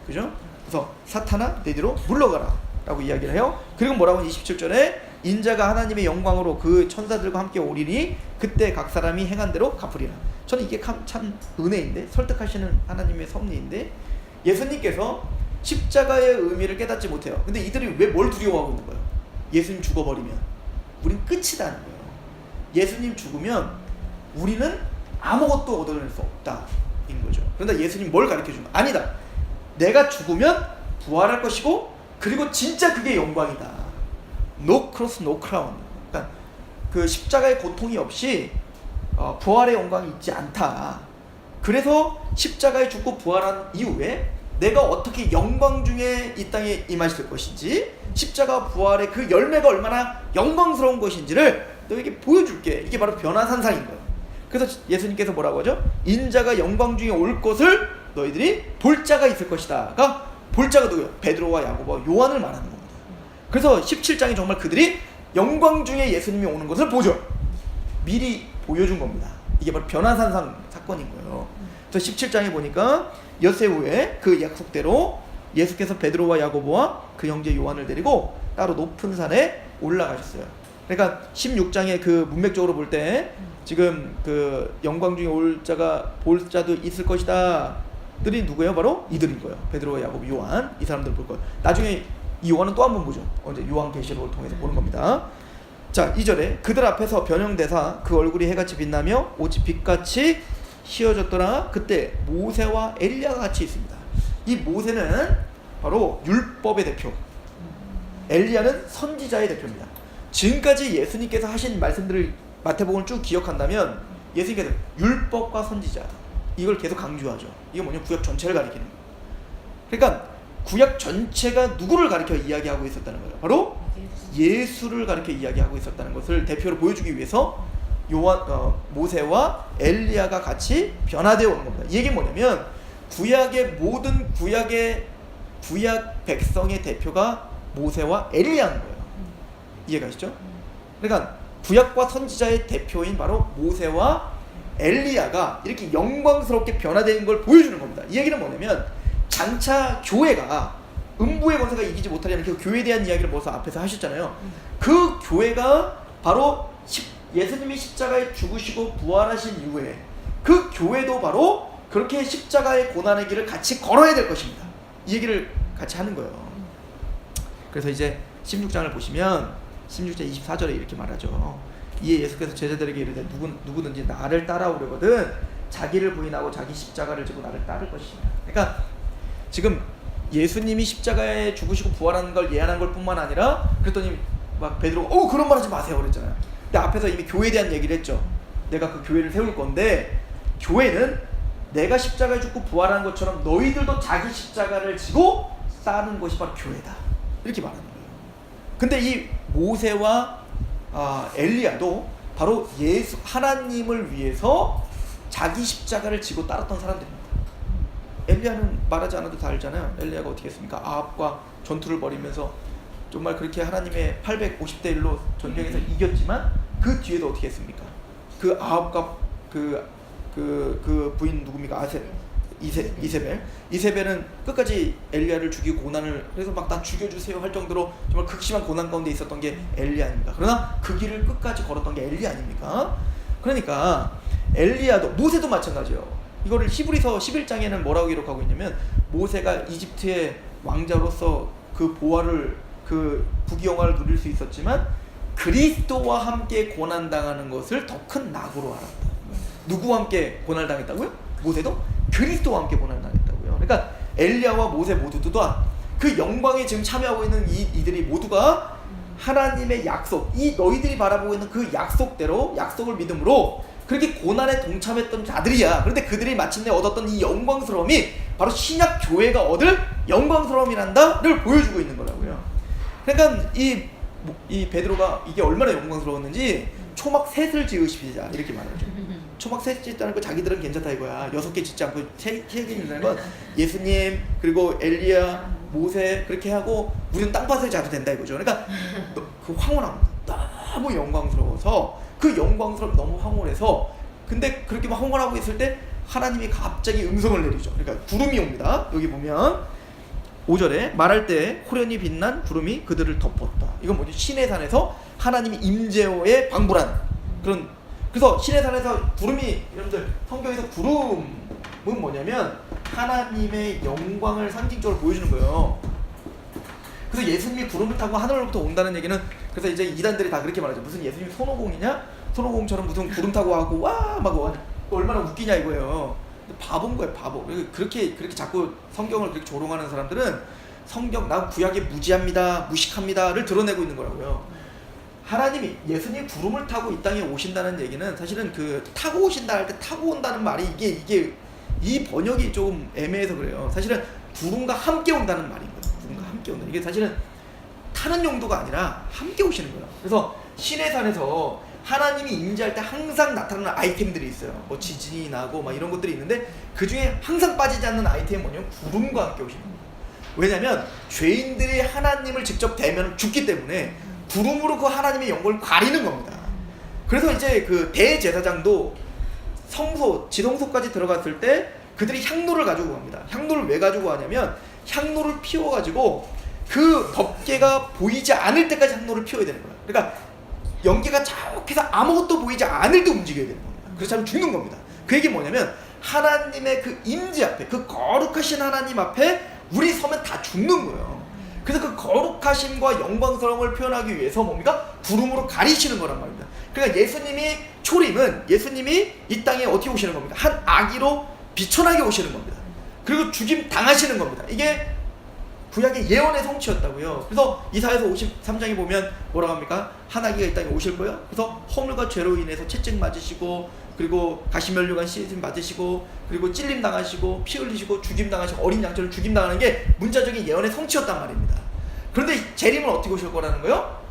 그죠? 그래서 사탄아 내 뒤로 물러가라 라고 이야기를 해요. 그리고 뭐라고 27절에 인자가 하나님의 영광으로 그 천사들과 함께 오리니 그때 각 사람이 행한 대로 갚으리라. 저는 이게 참 은혜인데 설득하시는 하나님의 섭리인데 예수님께서 십자가의 의미를 깨닫지 못해요. 근데 이들이 왜 뭘 두려워하고 있는 거예요? 예수님 죽어버리면 우린 끝이다는 거예요. 예수님 죽으면 우리는 아무것도 얻어낼 수 없다 인 거죠. 그런데 예수님 뭘 가르쳐주는 거예요? 아니다. 내가 죽으면 부활할 것이고 그리고 진짜 그게 영광이다. No cross, no crown. 그러니까 그 십자가의 고통이 없이 부활의 영광이 있지 않다. 그래서 십자가에 죽고 부활한 이후에 내가 어떻게 영광 중에 이 땅에 임하실 것인지 십자가 부활의 그 열매가 얼마나 영광스러운 것인지를 너에게 보여줄게. 이게 바로 변화산상인 거예요. 그래서 예수님께서 뭐라고 하죠? 인자가 영광 중에 올 것을 너희들이 볼 자가 있을 것이다가, 볼 자가 누구예요? 베드로와 야고보와 요한을 말하는 겁니다. 그래서 17장이 정말 그들이 영광 중에 예수님이 오는 것을 보죠. 미리 보여준 겁니다. 이게 바로 변화산상 사건인 거예요. 그래서 17장에 보니까 엿새 후에 그 약속대로 예수께서 베드로와 야고보와 그 형제 요한을 데리고 따로 높은 산에 올라가셨어요. 그러니까 16장에 그 문맥적으로 볼 때 지금 그 영광 중에 올 자가 볼 자도 있을 것이다 들이 누구예요? 바로 이들인 거예요. 베드로와 야고보, 요한, 이 사람들 볼 거예요. 나중에 이 요한은 또 한 번 보죠. 언제? 요한계시록을 통해서 보는 겁니다. 자, 2절에 그들 앞에서 변형되사 그 얼굴이 해같이 빛나며 옷이 빛같이 휘어졌더라. 그때 모세와 엘리야가 같이 있습니다. 이 모세는 바로 율법의 대표, 엘리야는 선지자의 대표입니다. 지금까지 예수님께서 하신 말씀들을 마태복음을 쭉 기억한다면 예수님께서 율법과 선지자, 이걸 계속 강조하죠. 이게 뭐냐? 구약 전체를 가리키는 거예요. 그러니까 구약 전체가 누구를 가리켜 이야기하고 있었다는 거예요? 바로 예수를 가리켜 이야기하고 있었다는 것을 대표로 보여주기 위해서 모세와 엘리야가 같이 변화되어 오는 겁니다. 이 얘기는 뭐냐면 구약의 모든 구약 백성의 대표가 모세와 엘리야인 거예요. 이해가시죠? 그러니까 구약과 선지자의 대표인 바로 모세와 엘리야가 이렇게 영광스럽게 변화되는 걸 보여주는 겁니다. 이 얘기는 뭐냐면 장차 교회가 음부의 권세가 이기지 못하려는 그 교회에 대한 이야기를 벌써 앞에서 하셨잖아요. 그 교회가 바로 예수님이 십자가에 죽으시고 부활하신 이후에 그 교회도 바로 그렇게 십자가의 고난의 길을 같이 걸어야 될 것입니다. 이 얘기를 같이 하는 거예요. 그래서 이제 16장을 보시면 16장 24절에 이렇게 말하죠. 이에 예수께서 제자들에게 이르되 누구든지 나를 따라오려거든 자기를 부인하고 자기 십자가를 지고 나를 따를 것이니라. 그러니까 지금 예수님이 십자가에 죽으시고 부활하는 걸 예언한 걸 뿐만 아니라 그랬더니 막 베드로가 그런 말 하지 마세요 그랬잖아요. 근데 앞에서 이미 교회에 대한 얘기를 했죠. 내가 그 교회를 세울 건데 교회는 내가 십자가에 죽고 부활한 것처럼 너희들도 자기 십자가를 지고 따르는 것이 바로 교회다. 이렇게 말하는 거예요. 근데 이 모세와 엘리야도 바로 하나님을 위해서 자기 십자가를 지고 따랐던 사람들입니다. 엘리야는 말하지 않아도 다 알잖아요. 엘리야가 어떻게 했습니까? 아합과 전투를 벌이면서 정말 그렇게 하나님의 850대 1로 전쟁에서 이겼지만 그 뒤에도 어떻게 했습니까? 그 아합과 그 부인 누굽니까? 이세벨은 끝까지 엘리야를 죽이고 고난을, 그래서 막 나 죽여주세요 할 정도로 정말 극심한 고난 가운데 있었던 게 엘리야 아닙니까? 그러나 그 길을 끝까지 걸었던 게 엘리야 아닙니까? 그러니까 엘리야도, 모세도 마찬가지예요. 이거를 히브리서 11장에는 뭐라고 기록하고 있냐면 모세가 이집트의 왕자로서 그 보화를, 그 부귀영화를 누릴 수 있었지만 그리스도와 함께 고난당하는 것을 더 큰 낙으로 알았다. 누구와 함께 고난당했다고요? 모세도 그리스도와 함께 고난당했다고요. 그러니까 엘리야와 모세 모두도 그 영광에 지금 참여하고 있는 이들이 모두가 하나님의 약속, 이 너희들이 바라보고 있는 그 약속대로, 약속을 믿음으로 그렇게 고난에 동참했던 자들이야. 그런데 그들이 마침내 얻었던 이 영광스러움이 바로 신약 교회가 얻을 영광스러움이란다를 보여주고 있는 거라고요. 그러니까 이 베드로가 이게 얼마나 영광스러웠는지 초막 셋을 지으시자 이렇게 말하죠. 초막 셋 짓다는 거 자기들은 괜찮다 이거야. 6개 짓지 않고 3개 짓는 건 예수님 그리고 엘리야 모세 그렇게 하고 우리는 땅밭을 자도 된다 이거죠. 그러니까 그 황홀합니다. 너무 영광스러워서 그 영광스러움 너무 황홀해서, 근데 그렇게 막 황홀하고 있을 때 하나님이 갑자기 음성을 내리죠. 그러니까 구름이 옵니다. 여기 보면 5절에 말할 때 호련히 빛난 구름이 그들을 덮었다. 이건 뭐지? 시내산에서 하나님이 임재호에 방불한 그런. 그래서 시내산에서 구름이, 여러분들 성경에서 구름은 뭐냐면 하나님의 영광을 상징적으로 보여주는 거예요. 그래서 예수님이 구름을 타고 하늘로부터 온다는 얘기는, 그래서 이제 이단들이 다 그렇게 말하죠. 무슨 예수님이 손오공이냐? 손오공처럼 무슨 구름 타고 와고 와 막 얼마나 웃기냐 이거예요. 바보인 거예요, 바보. 그렇게 자꾸 성경을 그렇게 조롱하는 사람들은 성경, 난 구약에 무지합니다, 무식합니다를 드러내고 있는 거라고요. 하나님이, 예수님이 구름을 타고 이 땅에 오신다는 얘기는 사실은 그 타고 오신다 할 때 타고 온다는 말이 이게 이 번역이 좀 애매해서 그래요. 사실은 구름과 함께 온다는 말인 거예요. 구름과 함께 온다. 이게 사실은 타는 용도가 아니라 함께 오시는 거예요. 그래서 신의 산에서 하나님이 임재할 때 항상 나타나는 아이템들이 있어요. 뭐 지진이 나고 막 이런 것들이 있는데 그 중에 항상 빠지지 않는 아이템이 뭐냐면 구름과 함께 오시는 거예요. 왜냐하면 죄인들이 하나님을 직접 대면 죽기 때문에 구름으로 그 하나님의 영광을 가리는 겁니다. 그래서 이제 그 대제사장도 성소, 지성소까지 들어갔을 때 그들이 향로를 가지고 갑니다. 향로를 왜 가지고 가냐면 향로를 피워가지고 그 덮개가 보이지 않을 때까지 향로를 피워야 되는 거예요. 그러니까 연기가 자욱해서 아무것도 보이지 않을 때 움직여야 되는 겁니다. 그래서 참 죽는 겁니다. 그 얘기 뭐냐면 하나님의 그 임재 앞에, 그 거룩하신 하나님 앞에 우리 서면 다 죽는 거예요. 그래서 그 거룩하심과 영광스러움을 표현하기 위해서 뭡니까? 구름으로 가리시는 거란 말입니다. 그러니까 예수님이 초림은 예수님이 이 땅에 어떻게 오시는 겁니까? 한 아기로 비천하게 오시는 겁니다. 그리고 죽임 당하시는 겁니다. 이게 구약의 예언의 성취였다고요. 그래서 이사야서 53장에 보면 뭐라고 합니까? 한 아기가 이 땅에 오실 거예요. 그래서 허물과 죄로 인해서 채찍 맞으시고, 그리고 가시면류관 씻음 받으시고, 그리고 찔림 당하시고, 피 흘리시고, 죽임 당하시고, 어린 양처럼 죽임 당하는 게 문자적인 예언의 성취였단 말입니다. 그런데 재림은 어떻게 오실 거라는 거예요?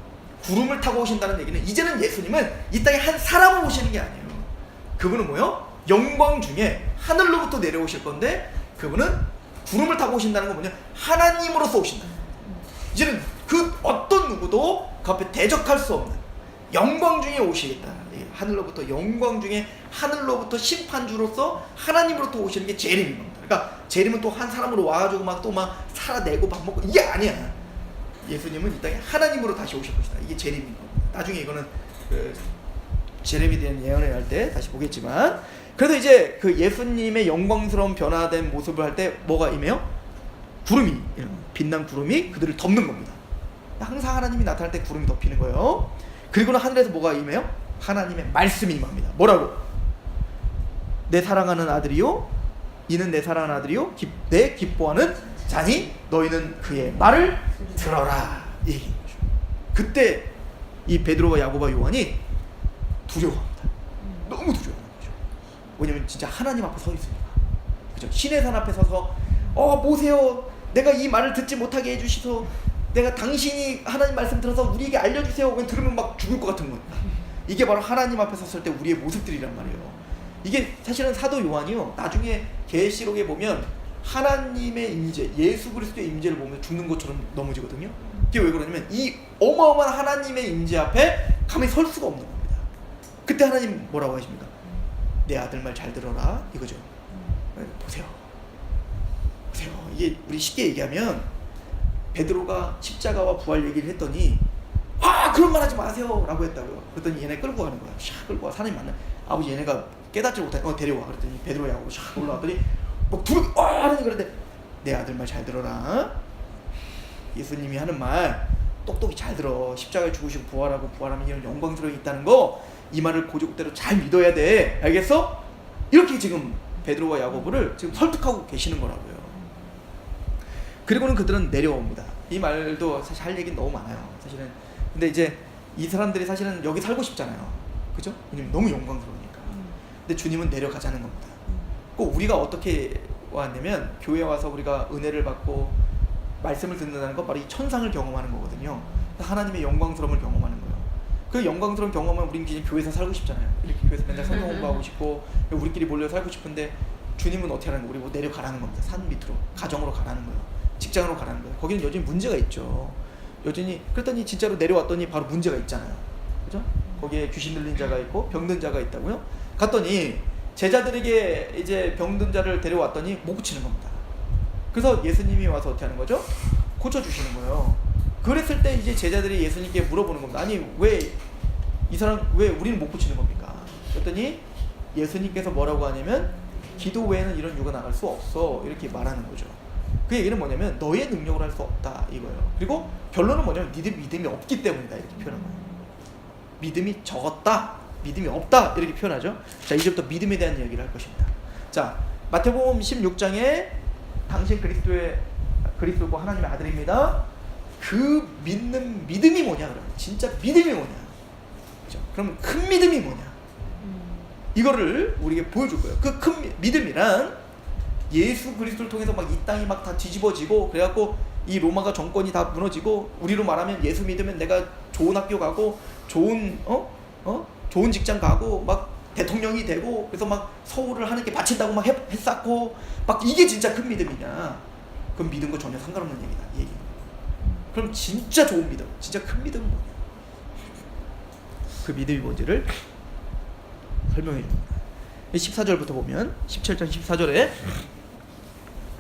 구름을 타고 오신다는 얘기는 이제는 예수님은 이 땅에 한 사람을 오시는 게 아니에요. 그분은 뭐요? 영광 중에 하늘로부터 내려오실 건데, 그분은 구름을 타고 오신다는 건 뭐냐? 하나님으로서 오신다. 이제는 그 어떤 누구도 그 앞에 대적할 수 없는 영광 중에 오시겠다. 하늘로부터 영광 중에 하늘로부터 심판주로서 하나님으로부터 오시는 게 재림인 겁니다. 그러니까 재림은 또 한 사람으로 와가지고 막 또 막 살아내고 밥 먹고 이게 아니야. 예수님은 이 땅에 하나님으로 다시 오실 것이다. 이게 재림인 겁니다. 나중에 이거는 그 재림에 대한 예언을 할 때 다시 보겠지만, 그래서 이제 그 예수님의 영광스러운 변화된 모습을 할 때 뭐가 임해요? 구름이, 빛난 구름이 그들을 덮는 겁니다. 항상 하나님이 나타날 때 구름이 덮이는 거예요. 그리고는 하늘에서 뭐가 임해요? 하나님의 말씀이 임합니다. 뭐라고? 내 사랑하는 아들이요, 이는 내 사랑하는 아들이요, 내 기뻐하는 자니 너희는 그의 말을 들어라. 이 얘기인 거죠. 그때 이 베드로와 야고보와 요한이 두려워합니다. 너무 두려워하는 거죠. 왜냐면 진짜 하나님 앞에 서 있으니까. 그죠? 신의 산 앞에 서서 보세요, 내가 이 말을 듣지 못하게 해주시소, 내가 당신이 하나님 말씀 들어서 우리에게 알려주세요. 그냥 들으면 막 죽을 것 같은 겁니다. 이게 바로 하나님 앞에 섰을 때 우리의 모습들이란 말이에요. 이게 사실은 사도 요한이요, 나중에 계시록에 보면 하나님의 임재, 예수 그리스도의 임재를 보면 죽는 것처럼 넘어지거든요. 이게 왜 그러냐면 이 어마어마한 하나님의 임재 앞에 감히 설 수가 없는 겁니다. 그때 하나님 뭐라고 하십니까? 내 아들 말 잘 들어라, 이거죠. 보세요. 이게 우리 쉽게 얘기하면 베드로가 십자가와 부활 얘기를 했더니 그런 말 하지 마세요 라고 했다고요. 그랬더니 얘네 끌고 가는 거야. 샥 끌고 와. 사람이 많네. 아버지 얘네가 깨닫지 못해. 데려와. 그랬더니 베드로 야고보 샥 올라왔더니 막 하더니 그런데 내 아들 말 잘 들어라. 예수님이 하는 말 똑똑히 잘 들어. 십자가에 죽으시고 부활하고 부활하면 이런 영광스러움이 있다는 거, 이 말을 고지고대로 잘 믿어야 돼. 알겠어? 이렇게 지금 베드로와 야고보를 지금 설득하고 계시는 거라고요. 그리고는 그들은 내려옵니다. 이 말도 사실 할 얘기는 너무 많아요. 사실은. 근데 이제 이 사람들이 사실은 여기 살고 싶잖아요. 그죠? 왜냐면 너무 영광스러우니까. 근데 주님은 내려가자는 겁니다. 꼭 우리가 어떻게 왔냐면 교회에 와서 우리가 은혜를 받고 말씀을 듣는다는 건 바로 이 천상을 경험하는 거거든요. 하나님의 영광스러움을 경험하는 거예요. 그 영광스러운 경험은 우린 그냥 교회에서 살고 싶잖아요. 이렇게 교회에서 맨날 성경 공부하고 싶고 우리끼리 몰려 살고 싶은데, 주님은 어떻게 하는 거예요? 우리 뭐 내려가라는 겁니다. 산 밑으로, 가정으로 가라는 거예요. 직장으로 가라는 거예요. 거기는 여전히 문제가 있죠. 여전히. 그랬더니 진짜로 내려왔더니 바로 문제가 있잖아요. 그죠? 거기에 귀신 들린 자가 있고 병든 자가 있다고요. 갔더니 제자들에게 이제 병든 자를 데려왔더니 못 고치는 겁니다. 그래서 예수님이 와서 어떻게 하는 거죠? 고쳐주시는 거예요. 그랬을 때 이제 제자들이 예수님께 물어보는 겁니다. 아니 왜 이 사람, 왜 우리는 못 고치는 겁니까? 그랬더니 예수님께서 뭐라고 하냐면 기도 외에는 이런 유가 나갈 수 없어, 이렇게 말하는 거죠. 그 얘기는 뭐냐면 너의 능력으로 할 수 없다 이거예요. 그리고 결론은 뭐냐면 믿음이 없기 때문이다, 이렇게 표현한 거예요. 믿음이 적었다, 믿음이 없다, 이렇게 표현하죠. 자, 이제부터 믿음에 대한 이야기를 할 것입니다. 자, 마태복음 16장에 당신 그리스도고 하나님의 아들입니다. 그 믿는 믿음이 뭐냐, 그러면 진짜 믿음이 뭐냐, 그죠? 그러면 큰 믿음이 뭐냐, 이거를 우리에게 보여줄 거예요. 그 큰 믿음이란 예수 그리스도를 통해서 막 이 땅이 막 다 뒤집어지고 그래갖고 이 로마가 정권이 다 무너지고 우리로 말하면 예수 믿으면 내가 좋은 학교 가고 좋은 좋은 직장 가고 막 대통령이 되고 그래서 막 서울을 하나님께 바친다고 막 했었고 막 이게 진짜 큰 믿음이냐? 그건 믿음과 전혀 상관없는 얘기다. 이 얘기. 그럼 진짜 좋은 믿음, 진짜 큰 믿음은 뭐냐? 그 믿음이 뭔지를 설명해 줍니다. 14절부터 보면 17장 14절에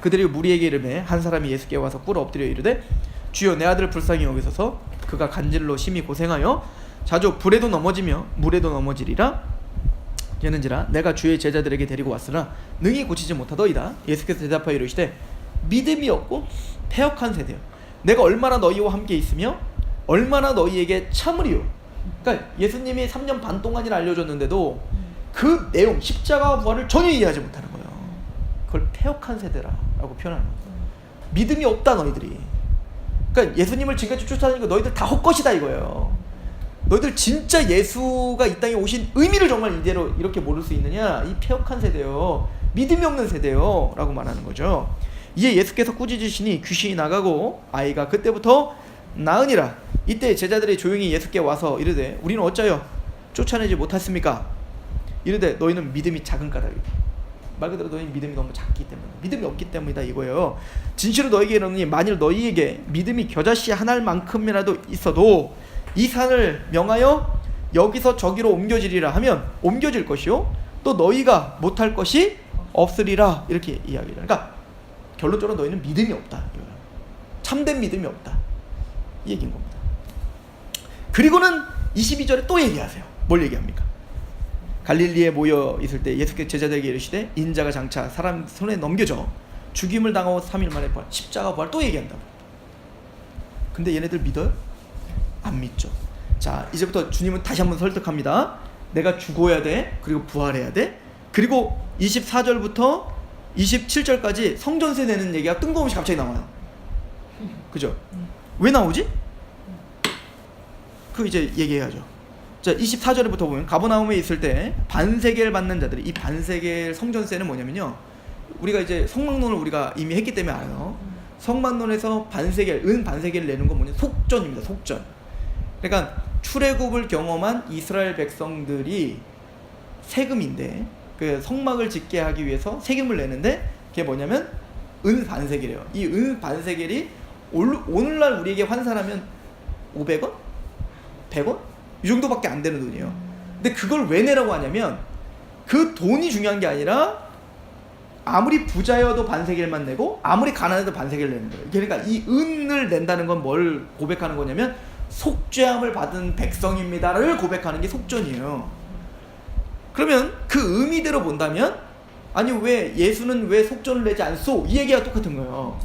그들이 무리에게 이르매 한 사람이 예수께 와서 꿇어 엎드려 이르되 주여 내 아들을 불쌍히 여기소서 그가 간질로 심히 고생하여 자주 불에도 넘어지며 물에도 넘어지리라 되는지라 내가 주의 제자들에게 데리고 왔으나 능히 고치지 못하더이다. 예수께서 대답하여 이르시되 믿음이 없고 패역한 세대여 내가 얼마나 너희와 함께 있으며 얼마나 너희에게 참으리요. 그러니까 예수님이 3년 반 동안이나 알려줬는데도 그 내용 십자가와 부활을 전혀 이해하지 못하는 거예요. 그걸 패역한 세대라고 표현하는 거예요. 믿음이 없다 너희들이. 그러니까 예수님을 지금까지 쫓아다니는 거 너희들 다 헛것이다 이거예요. 너희들 진짜 예수가 이 땅에 오신 의미를 정말 이대로 이렇게 모를 수 있느냐? 이 패역한 세대요, 믿음이 없는 세대요 라고 말하는 거죠. 이에 예수께서 꾸짖으시니 귀신이 나가고 아이가 그때부터 나으니라. 이때 제자들이 조용히 예수께 와서 이르되 우리는 어찌하여 쫓아내지 못했습니까? 이르되 너희는 믿음이 작은 까닭이다. 말 그대로 너희 믿음이 너무 작기 때문에, 믿음이 없기 때문이다 이거예요. 진실로 너희에게 이르노니 만일 너희에게 믿음이 겨자씨 한 알만큼이라도 있어도 이 산을 명하여 여기서 저기로 옮겨지리라 하면 옮겨질 것이요 또 너희가 못할 것이 없으리라. 이렇게 이야기를. 그러니까 결론적으로 너희는 믿음이 없다. 참된 믿음이 없다. 이 얘기인 겁니다. 그리고는 22절에 또 얘기하세요. 뭘 얘기합니까? 갈릴리에 모여 있을 때 예수께서 제자들에게 이르시되 인자가 장차 사람 손에 넘겨져 죽임을 당하고 3일 만에 부활, 십자가 부활 또 얘기한다고. 근데 얘네들 믿어요? 안 믿죠. 자, 이제부터 주님은 다시 한번 설득합니다. 내가 죽어야 돼. 그리고 부활해야 돼. 그리고 24절부터 27절까지 성전세 내는 얘기가 뜬금없이 갑자기 나와요. 그죠? 왜 나오지? 그 이제 얘기해야죠. 자, 24절부터 보면 가버나움에 있을 때 반세겔 받는 자들이, 이 반세겔 성전세는 뭐냐면요, 우리가 이제 성막론을 우리가 이미 했기 때문에 알아요. 성막론에서 반세겔, 은 반세겔을 내는 건 뭐냐? 속전입니다. 속전. 그러니까 출애굽을 경험한 이스라엘 백성들이 세금인데, 그 성막을 짓게 하기 위해서 세금을 내는데 그게 뭐냐면 은 반세겔이에요. 이 은 반세겔이 오늘날 우리에게 환산하면 500원? 100원? 이 정도밖에 안 되는 돈이에요. 근데 그걸 왜 내라고 하냐면 그 돈이 중요한 게 아니라 아무리 부자여도 반세겔만 내고 아무리 가난해도 반세겔 내는 거예요. 그러니까 이 은을 낸다는 건 뭘 고백하는 거냐면 속죄함을 받은 백성입니다를 고백하는 게 속전이에요. 그러면 그 의미대로 본다면 아니 왜 예수는 왜 속전을 내지 않소? 이 얘기가 똑같은 거예요.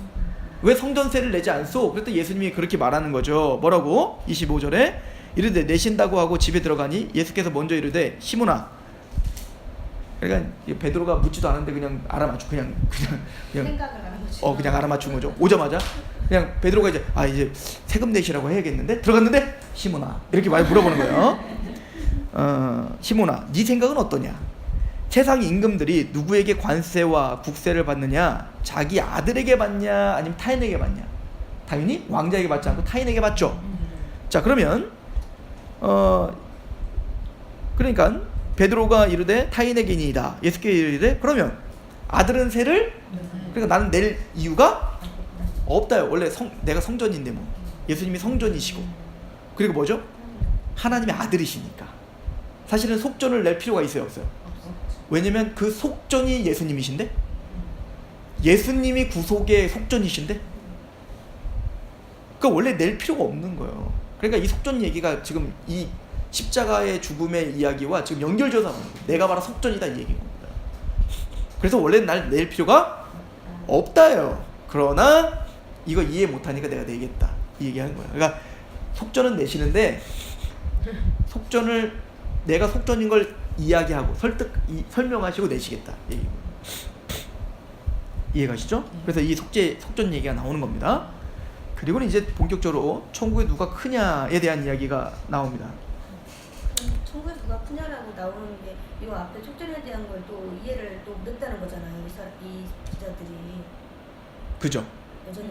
왜 성전세를 내지 않소? 그랬더니 예수님이 그렇게 말하는 거죠. 뭐라고? 25절에 이르되 내신다고 하고 집에 들어가니 예수께서 먼저 이르되 시몬아. 그러니까 베드로가 묻지도 않은데 그냥 알아맞추 그냥 그냥 알아맞춘 거죠. 오자마자 그냥 베드로가 이제 이제 세금 내시라고 해야겠는데 들어갔는데 시몬아 이렇게 말 물어보는 거예요. 시몬아 네 생각은 어떠냐? 세상 임금들이 누구에게 관세와 국세를 받느냐? 자기 아들에게 받냐 아니면 타인에게 받냐? 당연히 왕자에게 받지 않고 타인에게 받죠. 자 그러면 그러니까 베드로가 이르되 타인에게니이다. 예수께서 이르되 그러면 아들은 세를 그러니까 나는 낼 이유가 없다요. 원래 내가 성전인데 뭐 예수님이 성전이시고 그리고 뭐죠? 하나님의 아들이시니까 사실은 속전을 낼 필요가 있어요 없어요? 왜냐면 그 속전이 예수님이신데 예수님이 구속의 속전이신데 그러니까 원래 낼 필요가 없는 거예요. 그러니까 이 속전 얘기가 지금 이 십자가의 죽음의 이야기와 지금 연결져서 나오는 거예요. 내가 바로 속전이다 이 얘기인 겁니다. 그래서 원래 날 낼 필요가 없다요. 그러나 이거 이해 못하니까 내가 내겠다 이 얘기하는 거예요. 그러니까 속전은 내시는데 속전을 내가 속전인 걸 이야기하고 설명하시고 내시겠다 얘기인 거예요. 이해가시죠? 그래서 이 속전 얘기가 나오는 겁니다. 그리고는 이제 본격적으로 천국에 누가 크냐에 대한 이야기가 나옵니다. 천국에 누가 크냐라고 나오는 게 이거 앞에 속전에 대한 걸 또 이해를 또 못했다는 거잖아요. 이 기자들이. 그죠? 여전히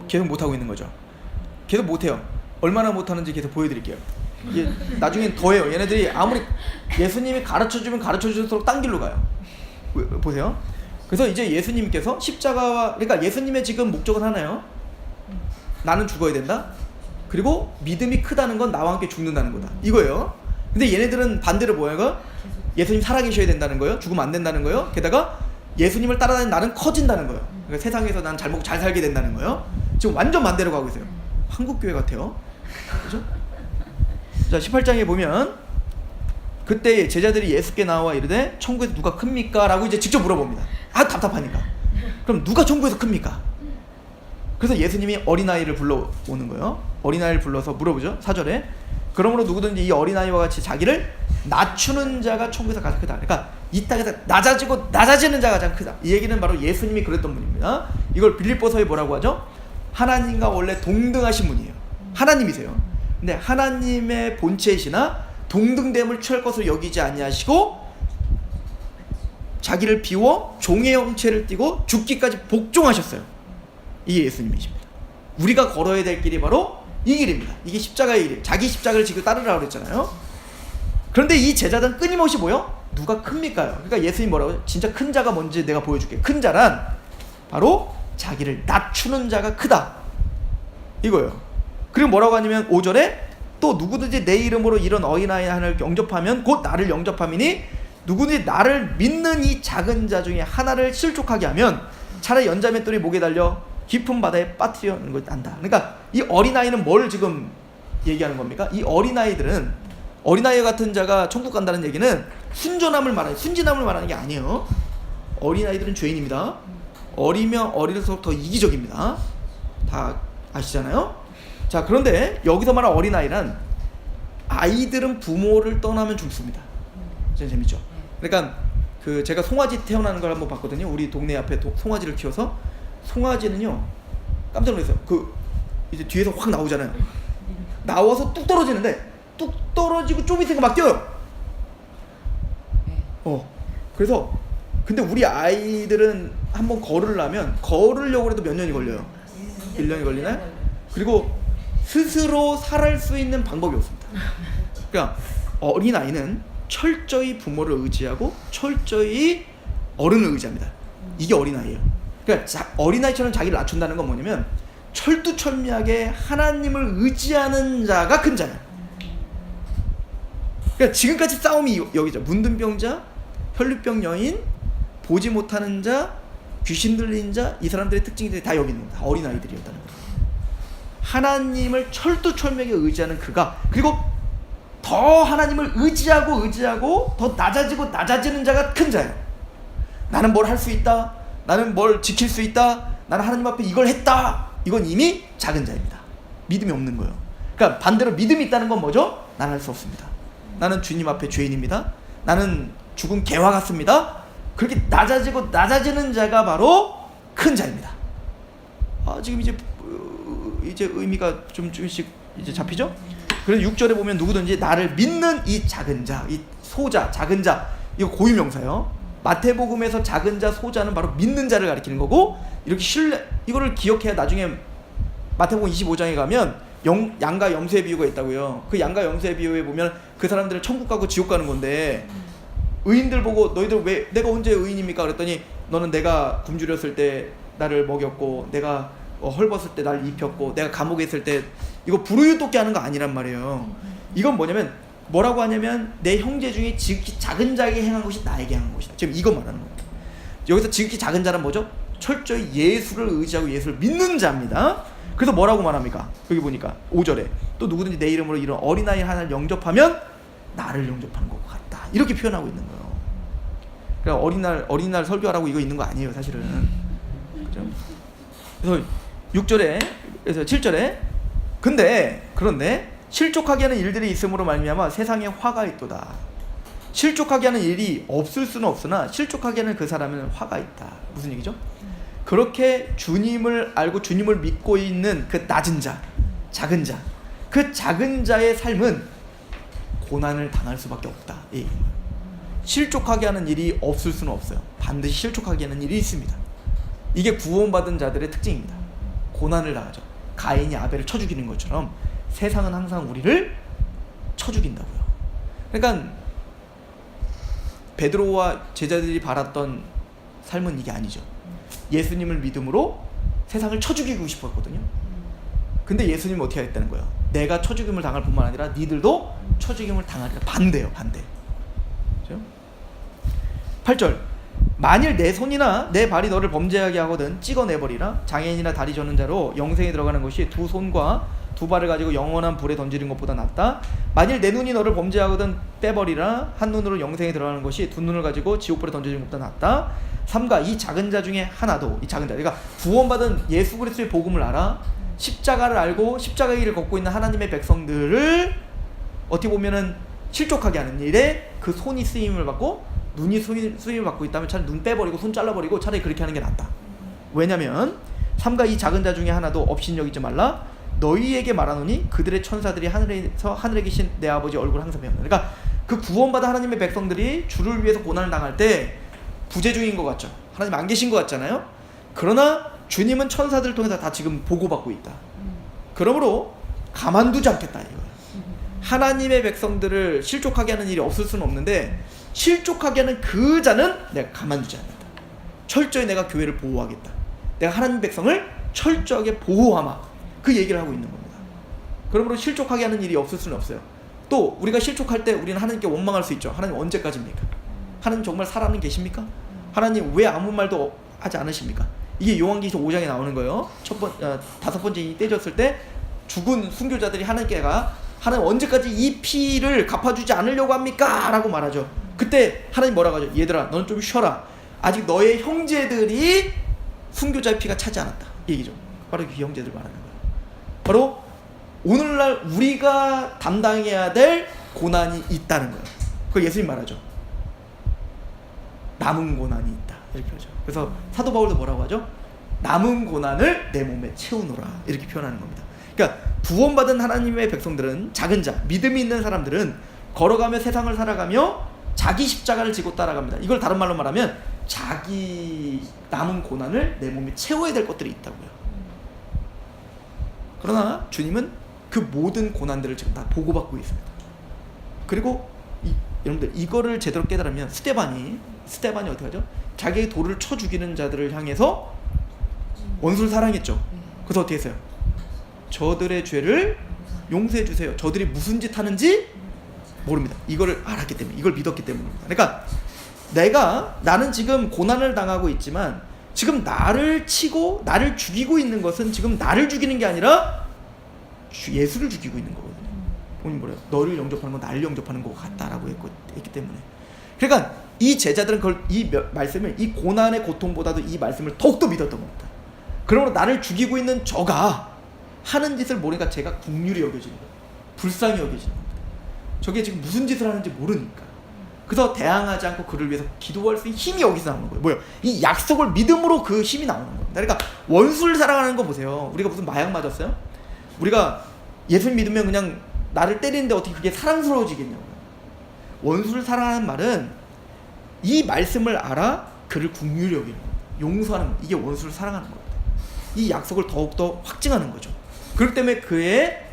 계속 못하고 있는 거죠. 계속 못해요. 얼마나 못하는지 계속 보여드릴게요. 이게 나중엔 더해요. 얘네들이 아무리 예수님이 가르쳐주면 가르쳐줄수록 딴 길로 가요. 보세요. 그래서 이제 예수님께서 십자가와, 그러니까 예수님의 지금 목적은 하나요. 나는 죽어야 된다. 그리고 믿음이 크다는 건 나와 함께 죽는다는 거다. 이거예요. 근데 얘네들은 반대로 뭐예요? 예수님 살아계셔야 된다는 거예요. 죽으면 안 된다는 거예요. 게다가 예수님을 따라다니는 나는 커진다는 거예요. 그러니까 세상에서 난 잘 살게 된다는 거예요. 지금 완전 반대로 가고 있어요. 한국교회 같아요. 그죠? 자, 18장에 보면 그때 제자들이 예수께 나와 이르되 천국에서 누가 큽니까? 라고 이제 직접 물어봅니다. 아, 답답하니까. 그럼 누가 천국에서 큽니까? 그래서 예수님이 어린아이를 불러오는 거예요. 어린아이를 불러서 물어보죠. 4절에 그러므로 누구든지 이 어린아이와 같이 자기를 낮추는 자가 천국에서 가장 크다. 그러니까 이 땅에서 낮아지고 낮아지는 자가 가장 크다. 이 얘기는 바로 예수님이 그랬던 분입니다. 이걸 빌립보서에 뭐라고 하죠? 하나님과 원래 동등하신 분이에요. 하나님이세요. 근데 하나님의 본체이시나 동등됨을 취할 것으로 여기지 아니하시고 자기를 비워 종의 형체를 띠고 죽기까지 복종하셨어요. 이게 예수님이십니다. 우리가 걸어야 될 길이 바로 이 길입니다. 이게 십자가의 길이에요. 자기 십자가를 지고 따르라고 그랬잖아요. 그런데 이 제자들은 끊임없이 뭐요? 누가 큽니까요? 그러니까 예수님 뭐라고? 진짜 큰 자가 뭔지 내가 보여줄게. 큰 자란 바로 자기를 낮추는 자가 크다. 이거예요. 그리고 뭐라고 하냐면 5절에 또 누구든지 내 이름으로 이런 어린아이 하나를 영접하면 곧 나를 영접함이니 누구든지 나를 믿는 이 작은 자 중에 하나를 실족하게 하면 차라리 연자맷돌이 목에 달려 깊은 바다에 빠뜨리는 걸 안다. 그러니까 이 어린아이는 뭘 지금 얘기하는 겁니까? 이 어린아이들은, 어린아이 같은 자가 천국 간다는 얘기는 순전함을 말하는, 순진함을 말하는 게 아니에요. 어린아이들은 죄인입니다. 어리면 어릴수록 더 이기적입니다. 다 아시잖아요? 자, 그런데 여기서 말하는 어린아이란 아이들은 부모를 떠나면 죽습니다. 진짜 재밌죠? 그러니까 제가 송아지 태어나는 걸 한번 봤거든요. 우리 동네 앞에 송아지를 키워서 송아지는요 깜짝 놀랐어요. 이제 뒤에서 확 나오잖아요. 나와서 뚝 떨어지는데 뚝 떨어지고 좀 있으니까 막 뛰어요. 그래서 근데 우리 아이들은 한번 걸으려고 해도 몇 년이 걸려요. 1년이 걸리나요? 그리고 스스로 살할 수 있는 방법이 없습니다. 그러니까 어린아이는 철저히 부모를 의지하고 철저히 어른을 의지합니다. 이게 어린아이예요. 그러니까 어린아이처럼 자기를 낮춘다는 건 뭐냐면 철두철미하게 하나님을 의지하는 자가 큰 자예요. 그러니까 지금까지 싸움이 여기죠. 문둥병자, 혈루병 여인, 보지 못하는 자, 귀신 들린 자, 이 사람들의 특징이 다 여기 있는 겁니다. 어린아이들이었다는 거예요. 하나님을 철두철미하게 의지하는 그가, 그리고 더 하나님을 의지하고 더 낮아지는 자가 큰 자예요. 나는 뭘 할 수 있다, 나는 뭘 지킬 수 있다, 나는 하나님 앞에 이걸 했다, 이건 이미 작은 자입니다. 믿음이 없는 거예요. 그러니까 반대로 믿음이 있다는 건 뭐죠? 나는 할 수 없습니다. 나는 주님 앞에 죄인입니다. 나는 죽은 개와 같습니다. 그렇게 낮아지는 자가 바로 큰 자입니다. 지금 이제 의미가 조금씩 이제 잡히죠? 그래서 6절에 보면 누구든지 나를 믿는 이 작은 자, 이 소자, 작은 자, 이거 고유명사예요. 마태복음에서 작은 자, 소자는 바로 믿는 자를 가리키는 거고, 이렇게 이거를 기억해야 나중에 마태복음 25장에 가면 양과 염소의 비유가 있다고요. 그 양과 염소의 비유에 보면 그 사람들은 천국 가고 지옥 가는 건데, 의인들 보고 너희들 왜 내가 언제 의인입니까? 그랬더니 너는 내가 굶주렸을 때 나를 먹였고, 내가 헐벗을 때 나를 입혔고, 내가 감옥에 있을 때, 이거 불우유독게 하는 거 아니란 말이에요. 이건 뭐라고 하냐면 내 형제 중에 지극히 작은 자에게 행한 것이 나에게 행한 것이다. 지금 이거 말하는 거예요. 여기서 지극히 작은 자는 뭐죠? 철저히 예수를 의지하고 예수를 믿는 자입니다. 그래서 뭐라고 말합니까? 여기 보니까 5절에 또 누구든지 내 이름으로 이런 어린아이 하나를 영접하면 나를 영접하는 것 같다, 이렇게 표현하고 있는 거예요. 그러니까 어린날 설교하라고 이거 있는 거 아니에요, 사실은. 그죠? 그래서 6절에, 그래서 7절에 그런데 실족하게 하는 일들이 있음으로 말미암아 세상에 화가 있도다. 실족하게 하는 일이 없을 수는 없으나 실족하게 하는 그 사람은 화가 있다. 무슨 얘기죠? 그렇게 주님을 알고 주님을 믿고 있는 그 낮은 자, 작은 자, 그 작은 자의 삶은 고난을 당할 수밖에 없다. 실족하게 하는 일이 없을 수는 없어요. 반드시 실족하게 하는 일이 있습니다. 이게 구원받은 자들의 특징입니다. 고난을 당하죠. 가인이 아벨을 쳐 죽이는 것처럼 세상은 항상 우리를 쳐 죽인다고요. 그러니까 베드로와 제자들이 바랐던 삶은 이게 아니죠. 예수님을 믿음으로 세상을 쳐 죽이고 싶었거든요. 근데 예수님은 어떻게 하겠다는 거예요? 내가 쳐 죽임을 당할 뿐만 아니라 니들도 쳐 죽임을 당하리라. 반대예요, 반대. 그렇죠? 8절. 만일 내 손이나 내 발이 너를 범죄하게 하거든 찍어내버리라. 장애인이나 다리 저는 자로 영생에 들어가는 것이 두 손과 두 발을 가지고 영원한 불에 던지는 것보다 낫다. 만일 내 눈이 너를 범죄하거든 빼버리라. 한 눈으로 영생에 들어가는 것이 두 눈을 가지고 지옥불에 던지는 것보다 낫다. 3가 이 작은 자 중에 하나도, 이 작은 자, 그러니까 구원받은 예수 그리스도의 복음을 알아 십자가를 알고 십자가의 길을 걷고 있는 하나님의 백성들을 어떻게 보면은 실족하게 하는 일에 그 손이 쓰임을 받고 눈이 쓰임을 받고 있다면 차라리 눈 빼버리고 손 잘라버리고 차라리 그렇게 하는 게 낫다. 왜냐면 3가 이 작은 자 중에 하나도 업신여기지 말라. 너희에게 말하노니 그들의 천사들이 하늘에 계신 내 아버지 얼굴을 항상 배운다. 그러니까 그 구원받은 하나님의 백성들이 주를 위해서 고난을 당할 때 부재중인 것 같죠. 하나님 안 계신 것 같잖아요. 그러나 주님은 천사들을 통해서 다 지금 보고받고 있다. 그러므로 가만두지 않겠다 이거예요. 하나님의 백성들을 실족하게 하는 일이 없을 수는 없는데 실족하게 하는 그 자는 내가 가만두지 않는다. 철저히 내가 교회를 보호하겠다. 내가 하나님 백성을 철저하게 보호하마. 그 얘기를 하고 있는 겁니다. 그러므로 실족하게 하는 일이 없을 수는 없어요. 또 우리가 실족할 때 우리는 하나님께 원망할 수 있죠. 하나님 언제까지입니까? 하나님 정말 살아는 계십니까? 하나님 왜 아무 말도 하지 않으십니까? 이게 요한계시록 5장에 나오는 거예요. 다섯 번째 이 떼졌을 때 죽은 순교자들이 하나님께가 하나님 언제까지 이 피를 갚아주지 않으려고 합니까? 라고 말하죠. 그때 하나님 뭐라고 하죠? 얘들아 너는 좀 쉬어라. 아직 너의 형제들이 순교자의 피가 차지 않았다. 이 얘기죠. 바로 그 형제들 말하는 거예요. 바로 오늘날 우리가 담당해야 될 고난이 있다는 거예요. 그걸 예수님 말하죠. 남은 고난이 있다. 이렇게 하죠. 그래서 사도 바울도 뭐라고 하죠? 남은 고난을 내 몸에 채우노라. 이렇게 표현하는 겁니다. 그러니까 구원받은 하나님의 백성들은, 작은 자, 믿음이 있는 사람들은 걸어가며 세상을 살아가며 자기 십자가를 지고 따라갑니다. 이걸 다른 말로 말하면 자기 남은 고난을 내 몸에 채워야 될 것들이 있다고요. 그러나 주님은 그 모든 고난들을 지금 다 보고받고 있습니다. 그리고 여러분들 이거를 제대로 깨달으면 스데반이 어떻게 하죠? 자기의 돌을 쳐 죽이는 자들을 향해서 원수를 사랑했죠. 그래서 어떻게 했어요? 저들의 죄를 용서해 주세요. 저들이 무슨 짓 하는지 모릅니다. 이거를 알았기 때문에, 이걸 믿었기 때문입니다. 그러니까 나는 지금 고난을 당하고 있지만 지금 나를 치고 나를 죽이고 있는 것은 지금 나를 죽이는 게 아니라 예수를 죽이고 있는 거거든요. 본인 뭐래요? 너를 영접하는 건 나를 영접하는 것 같다라고 했기 때문에. 그러니까 이 제자들은 이 말씀을, 이 고난의 고통보다도 이 말씀을 더욱더 믿었던 겁니다. 그러므로 나를 죽이고 있는 저가 하는 짓을 모르니까 제가 긍휼히 여겨지는 거예요. 불쌍히 여겨지는 겁니다. 저게 지금 무슨 짓을 하는지 모르니까. 그래서 대항하지 않고 그를 위해서 기도할 수 있는 힘이 여기서 나오는 거예요. 뭐예요? 이 약속을 믿음으로 그 힘이 나오는 겁니다. 그러니까 원수를 사랑하는 거 보세요. 우리가 무슨 마약 맞았어요? 우리가 예수를 믿으면 그냥 나를 때리는데 어떻게 그게 사랑스러워지겠냐고요. 원수를 사랑하는 말은 이 말씀을 알아 그를 긍휼히 여기는 겁니다. 용서하는 겁니다. 이게 원수를 사랑하는 겁니다. 이 약속을 더욱더 확증하는 거죠. 그렇기 때문에 그의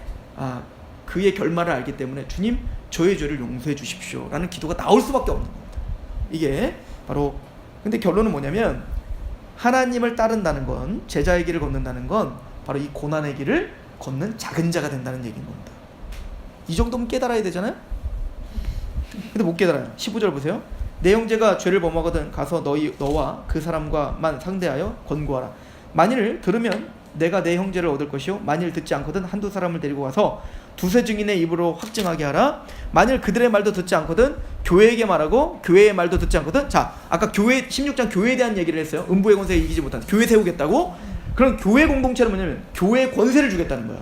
결말을 알기 때문에 주님 저의 죄를 용서해 주십시오 라는 기도가 나올 수밖에 없는 겁니다. 이게 바로, 근데 결론은 뭐냐면 하나님을 따른다는 건, 제자의 길을 걷는다는 건 바로 이 고난의 길을 걷는 작은 자가 된다는 얘기인 겁니다. 이 정도면 깨달아야 되잖아요. 근데 못 깨달아요. 15절 보세요. 내 형제가 죄를 범하거든 가서 너와 그 사람과만 상대하여 권고하라. 만일 들으면 내가 내 형제를 얻을 것이요, 만일 듣지 않거든 한두 사람을 데리고 가서 두세 증인의 입으로 확증하게 하라. 만일 그들의 말도 듣지 않거든 교회에게 말하고, 교회의 말도 듣지 않거든, 자 아까 교회 16장 교회에 대한 얘기를 했어요. 음부의 권세에 이기지 못한 교회 세우겠다고. 그럼 교회 공동체는 뭐냐면 교회에 권세를 주겠다는 거예요.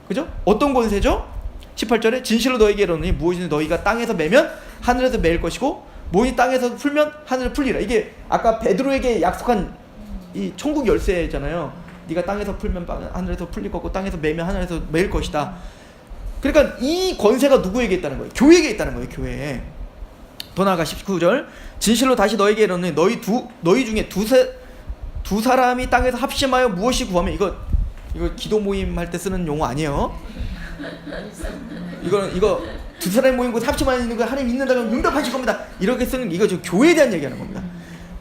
그죠? 어떤 권세죠? 18절에 진실로 너에게 이르노니 무엇이든 너희가 땅에서 매면 하늘에서 매일 것이고 무엇이 땅에서 풀면 하늘에 풀리라. 이게 아까 베드로에게 약속한 이 천국 열쇠잖아요. 네가 땅에서 풀면 하늘에서 풀릴 거고 땅에서 매면 하늘에서 매일 것이다. 그러니까 이 권세가 누구에게 있다는 거예요? 교회에게 있다는 거예요. 교회에. 더 나아가 19절 진실로 다시 너에게 이르노니 너희 중에 두 사람이 땅에서 합심하여 무엇이 구하면 이거 기도 모임 할 때 쓰는 용어 아니에요. 이거 두 사람이 모인 곳 합심하여 있는 거 하나님 있는다면 응답하실 겁니다. 이렇게 쓰는 이거 지금 교회에 대한 얘기하는 겁니다.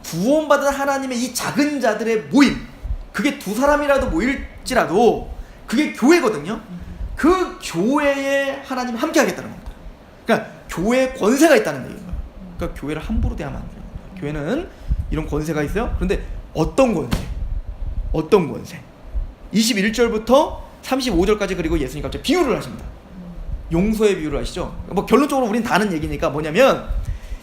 구원받은 하나님의 이 작은 자들의 모임, 그게 두 사람이라도 모일지라도 그게 교회거든요. 그 교회에 하나님이 함께 하겠다는 겁니다. 그러니까 교회에 권세가 있다는 얘기예요. 그러니까 교회를 함부로 대하면 안 돼요. 교회는 이런 권세가 있어요. 그런데 어떤 권세? 21절부터 35절까지 그리고 예수님 갑자기 비유를 하십니다. 용서의 비유를 하시죠. 뭐 결론적으로 우린 다 아는 얘기니까 뭐냐면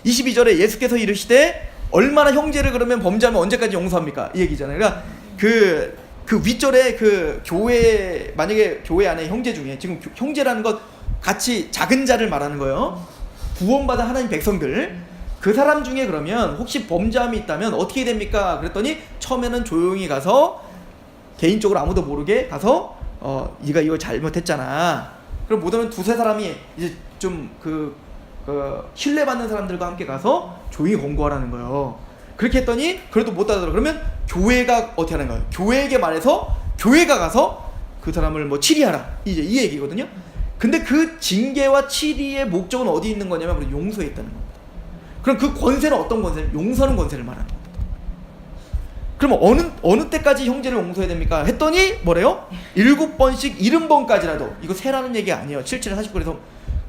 22절에 예수께서 이르시되 얼마나 형제를 그러면 범죄하면 언제까지 용서합니까? 이 얘기잖아요. 그러니까 그 윗절에 그 교회, 만약에 교회 안에 형제 중에 지금 형제라는 것 같이 작은 자를 말하는 거예요. 구원받은 하나님 백성들, 그 사람 중에 그러면 혹시 범죄함이 있다면 어떻게 됩니까? 그랬더니 처음에는 조용히 가서 개인적으로 아무도 모르게 가서 네가 이거 잘못했잖아. 그럼 못하면 두세 사람이 이제 좀 신뢰받는 사람들과 함께 가서 조용히 권고하라는 거예요. 그렇게 했더니 그래도 못 따르더라. 그러면 교회가 어떻게 하는 거예요? 교회에게 말해서 교회가 가서 그 사람을 뭐 치리하라. 이제 이 얘기거든요. 근데 그 징계와 치리의 목적은 어디 있는 거냐면 바로 용서에 있다는 겁니다. 그럼 그 권세는 어떤 권세? 용서는 권세를 말하는 겁니다. 그러면 어느 때까지 형제를 용서해야 됩니까? 했더니 뭐래요? 7번씩 70번까지라도. 이거 세라는 얘기 아니에요. 77에 49에서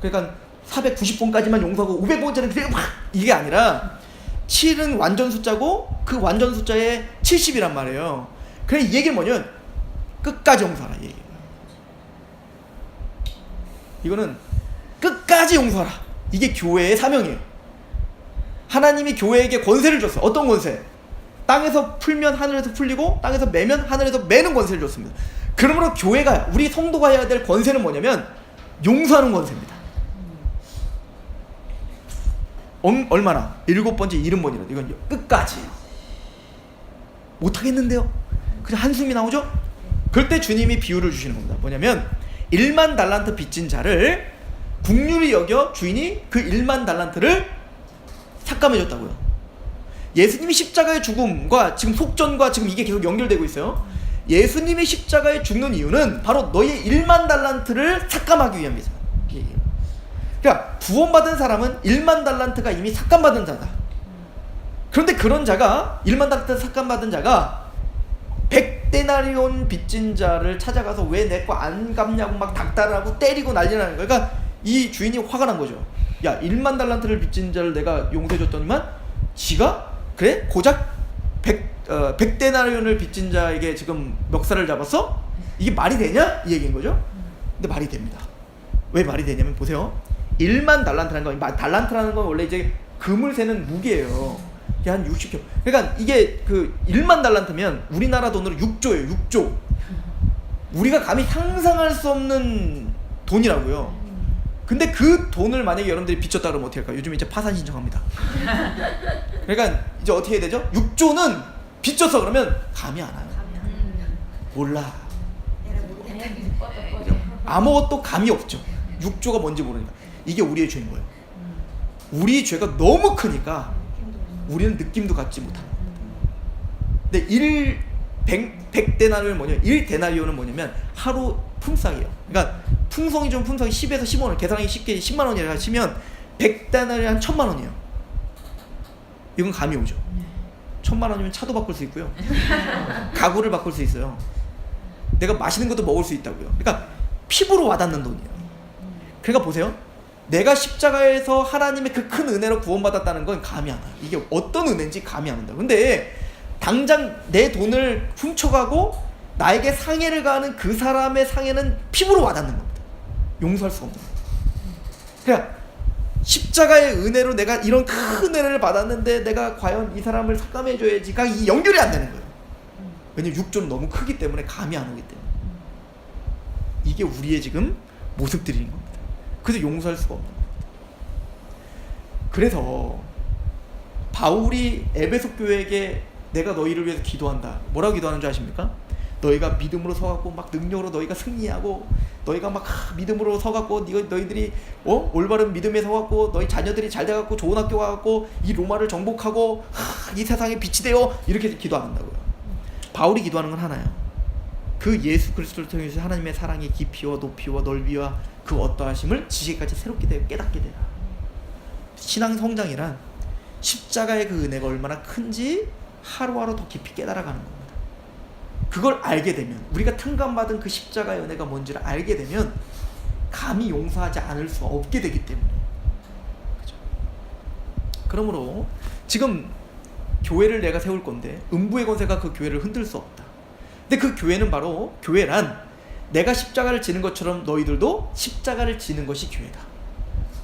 그러니까 490번까지만 용서하고 500번째는 그냥 막 이게 아니라 7은 완전 숫자고 그 완전 숫자에 70이란 말이에요. 그래 이 얘기는 뭐냐면 끝까지 용서하라 이 얘기예요. 이거는 끝까지 용서하라. 이게 교회의 사명이에요. 하나님이 교회에게 권세를 줬어요. 어떤 권세? 땅에서 풀면 하늘에서 풀리고 땅에서 매면 하늘에서 매는 권세를 줬습니다. 그러므로 교회가, 우리 성도가 해야 될 권세는 뭐냐면 용서하는 권세입니다. 얼마나? 7번째 70번이라도 이건 끝까지예요. 못하겠는데요? 그냥 한숨이 나오죠? 그럴 때 주님이 비유를 주시는 겁니다. 뭐냐면 1만 달란트 빚진 자를 긍휼히 여겨 주인이 그 1만 달란트를 삭감해 줬다고요. 예수님이 십자가의 죽음과 지금 속전과 지금 이게 계속 연결되고 있어요. 예수님이 십자가에 죽는 이유는 바로 너의 1만 달란트를 삭감하기 위함이죠. 그러니까 구원받은 사람은 1만 달란트가 이미 삭감받은 자다. 그런데 그런 자가 1만 달란트 삭감받은 자가 100데나리온 빚진 자를 찾아가서 왜 내 거 안 갚냐고 막 닥달하고 때리고 난리나는 거야. 그러니까 이 주인이 화가 난 거죠. 야, 1만 달란트를 빚진 자를 내가 용서해줬더니만 지가 그래? 고작 100데나리온을 빚진 자에게 지금 멱살을 잡았어? 이게 말이 되냐? 이 얘기인 거죠. 근데 말이 됩니다. 왜 말이 되냐면 보세요. 1만 달란트라는 건, 달란트라는 건 원래 이제 금을 세는 무게예요. 이게 한 60kg. 그러니까 이게 그 1만 달란트면 우리나라 돈으로 6조예요. 6조. 우리가 감히 상상할 수 없는 돈이라고요. 근데 그 돈을 만약에 여러분들이 빚졌다 그러면 어떻게 할까요? 요즘 이제 파산 신청합니다. 그러니까 이제 어떻게 해야 되죠? 6조는 빚졌어 그러면 감이 안 와요. 몰라. 아무것도 감이 없죠. 6조가 뭔지 모르니까. 이게 우리의 죄인 거예요. 우리 죄가 너무 크니까 우리는 느낌도 갖지 못합니다. 근데 100데나리온은 뭐냐면 1데나리온은 뭐냐면 하루 품삯이에요. 그러니까 풍성이 10에서 15원, 계산하기 쉽게 10만 원이라 치면 100데나리온 한 1000만 원이에요. 이건 감이 오죠. 1000만 원이면 차도 바꿀 수 있고요. 가구를 바꿀 수 있어요. 내가 맛있는 것도 먹을 수 있다고요. 그러니까 피부로 와닿는 돈이에요. 그러니까 보세요. 내가 십자가에서 하나님의 그 큰 은혜로 구원받았다는 건 감이 안 와요. 이게 어떤 은혜인지 감이 안 온다. 근데 당장 내 돈을 훔쳐가고 나에게 상해를 가하는 그 사람의 상해는 피부로 와닿는 겁니다. 용서할 수가 없는 겁니다. 그러니까 십자가의 은혜로 내가 이런 큰 은혜를 받았는데 내가 과연 이 사람을 삭감해줘야지가 이 연결이 안 되는 거예요. 왜냐면 6조는 너무 크기 때문에 감이 안 오기 때문에. 이게 우리의 지금 모습들인 겁니다. 그래서 용서할 수가 없는 겁니다. 그래서 바울이 에베소 교회에게 내가 너희를 위해서 기도한다. 뭐라고 기도하는 줄 아십니까? 너희가 믿음으로 서갖고 막 능력으로 너희가 승리하고 너희가 막 믿음으로 서갖고 너희들이 올바른 믿음에 서갖고 너희 자녀들이 잘 돼갖고 좋은 학교 가갖고 이 로마를 정복하고 이 세상에 빛이 되어 이렇게 기도한다고요. 바울이 기도하는 건 하나예요. 그 예수 그리스도를 통해서 하나님의 사랑의 깊이와 높이와 넓이와 그 어떠하심을 지식까지 새롭게 깨닫게 되라. 신앙 성장이란 십자가의 그 은혜가 얼마나 큰지 하루하루 더 깊이 깨달아가는 겁니다. 그걸 알게 되면, 우리가 탕감받은 그 십자가의 은혜가 뭔지를 알게 되면 감히 용서하지 않을 수 없게 되기 때문에. 그죠? 그러므로 지금 교회를 내가 세울 건데 음부의 권세가 그 교회를 흔들 수 없다. 근데 그 교회는 바로, 교회란 내가 십자가를 지는 것처럼 너희들도 십자가를 지는 것이 교회다.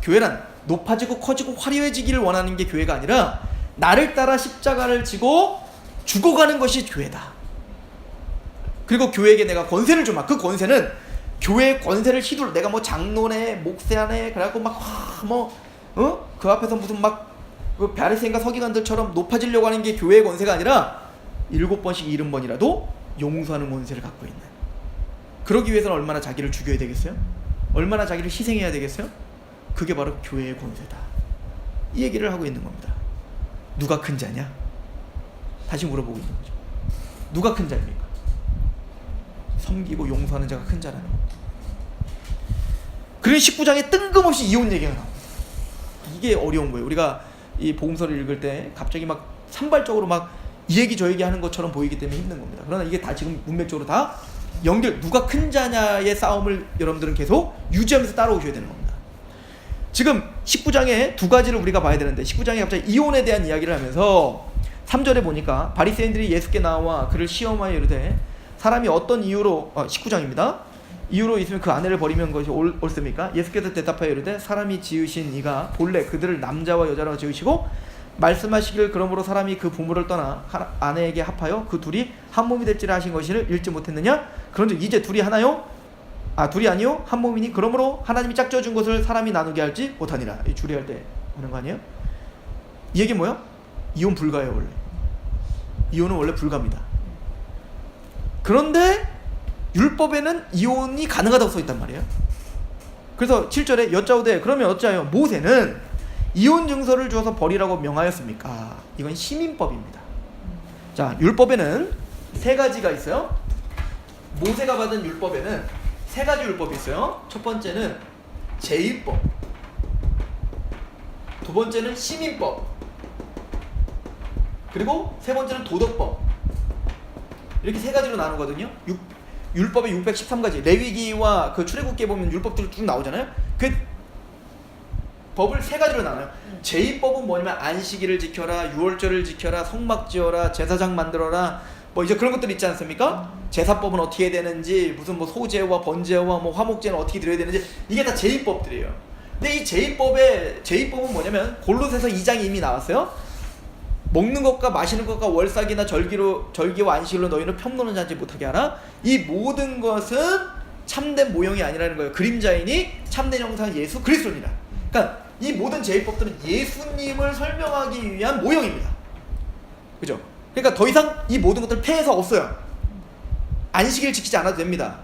교회란 높아지고 커지고 화려해지기를 원하는 게 교회가 아니라 나를 따라 십자가를 지고 죽어가는 것이 교회다. 그리고 교회에게 내가 권세를 주마. 그 권세는 교회의 권세를 휘둘러, 내가 뭐 장로네 목사네 그래갖고 막 그 앞에서 무슨 막 그 바리새인과 서기관들처럼 높아지려고 하는 게 교회의 권세가 아니라 7번씩 70번이라도 용서하는 권세를 갖고 있는, 그러기 위해서는 얼마나 자기를 죽여야 되겠어요? 얼마나 자기를 희생해야 되겠어요? 그게 바로 교회의 권세다. 이 얘기를 하고 있는 겁니다. 누가 큰 자냐? 다시 물어보고 있는 거죠. 누가 큰 자입니까? 섬기고 용서하는 자가 큰 자라는 겁니다. 그런 19장에 뜬금없이 이혼 얘기가 나옵니다. 이게 어려운 거예요. 우리가 이 복음서를 읽을 때 갑자기 막 산발적으로 막 이 얘기 저 얘기 하는 것처럼 보이기 때문에 힘든 겁니다. 그러나 이게 다 지금 문맥적으로 다 누가 큰 자냐의 싸움을 여러분들은 계속 유지하면서 따라오셔야 되는 겁니다. 지금 19장에 두 가지를 우리가 봐야 되는데, 19장에 갑자기 이혼에 대한 이야기를 하면서 3절에 보니까 바리새인들이 예수께 나와 그를 시험하여 이르되 사람이 어떤 이유로 19장입니다. 이유로 있으면 그 아내를 버리면 것이 옳습니까? 예수께서 대답하여 이르되 사람이 지으신 이가 본래 그들을 남자와 여자로 지으시고 말씀하시길 그러므로 사람이 그 부모를 떠나 아내에게 합하여 그 둘이 한 몸이 될지라 하신 것을 읽지 못했느냐? 그런즉 이제 둘이 하나요? 둘이 아니요 한 몸이니 그러므로 하나님이 짝지어 준 것을 사람이 나누게 할지 못하니라. 이 주례할 때 하는 거 아니에요? 이 얘기 뭐야? 이혼 불가예요. 원래 이혼은 원래 불가입니다. 그런데 율법에는 이혼이 가능하다고 써있단 말이에요. 그래서 7절에 여짜오되 그러면 어찌하여 모세는 이혼 증서를 주어서 버리라고 명하였습니까? 이건 시민법입니다. 자, 율법에는 세 가지가 있어요. 모세가 받은 율법에는 세 가지 율법이 있어요. 첫 번째는 제의법, 두 번째는 시민법, 그리고 세 번째는 도덕법. 이렇게 세 가지로 나누거든요. 율법의 613가지, 레위기와 그 출애굽기에 보면 율법들이 쭉 나오잖아요. 그 법을 세 가지로 나눠요. 제의법은 뭐냐면 안식일을 지켜라, 유월절을 지켜라, 성막 지어라, 제사장 만들어라, 뭐 이제 그런 것들 있지 않습니까? 제사법은 어떻게 해야 되는지, 무슨 뭐 소제와 번제와 뭐 화목제는 어떻게 드려야 되는지, 이게 다 제의법들이에요. 근데 이 제의법은 뭐냐면 골로새서 2장이 이미 나왔어요. 먹는 것과 마시는 것과 월삭이나 절기와 안식일로 너희는 편노는 자지 못하게 하라. 이 모든 것은 참된 모형이 아니라는 거예요. 그림자이니 참된 형상 예수 그리스도니라. 그러니까 이 모든 제의법들은 예수님을 설명하기 위한 모형입니다. 그죠? 그러니까 더 이상 이 모든 것들을 폐해서 없어요. 안식일 지키지 않아도 됩니다.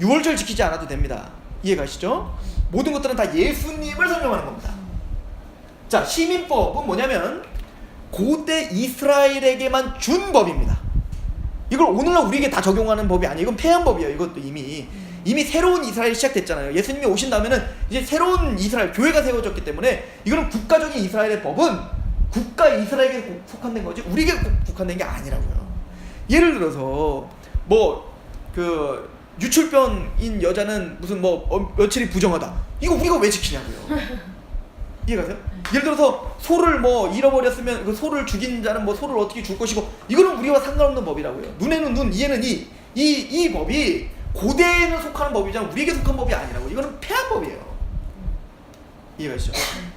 유월절 지키지 않아도 됩니다. 이해가시죠? 모든 것들은 다 예수님을 설명하는 겁니다. 자, 시민법은 뭐냐면 고대 이스라엘에게만 준 법입니다. 이걸 오늘날 우리에게 다 적용하는 법이 아니에요. 이건 폐한 법이에요. 이것도 이미 새로운 이스라엘이 시작됐잖아요. 예수님이 오신 다음에는 이제 새로운 이스라엘 교회가 세워졌기 때문에 이거는 국가적인 이스라엘의 법은 국가 이스라엘에게 속한된 거지 우리에게 국한된 게 아니라고요. 예를 들어서 뭐 그 유출병인 여자는 무슨 뭐 며칠이 부정하다. 이거 우리가 왜 지키냐고요. 이해가세요? 예를 들어서 소를 뭐 잃어버렸으면 그 소를 죽인 자는 뭐 소를 어떻게 줄 것이고, 이거는 우리와 상관없는 법이라고요. 눈에는 눈, 이에는 이 법이 고대에는 속하는 법이잖아. 우리에게 속한 법이 아니라고. 이거는 폐한 법이에요. 이해가시죠?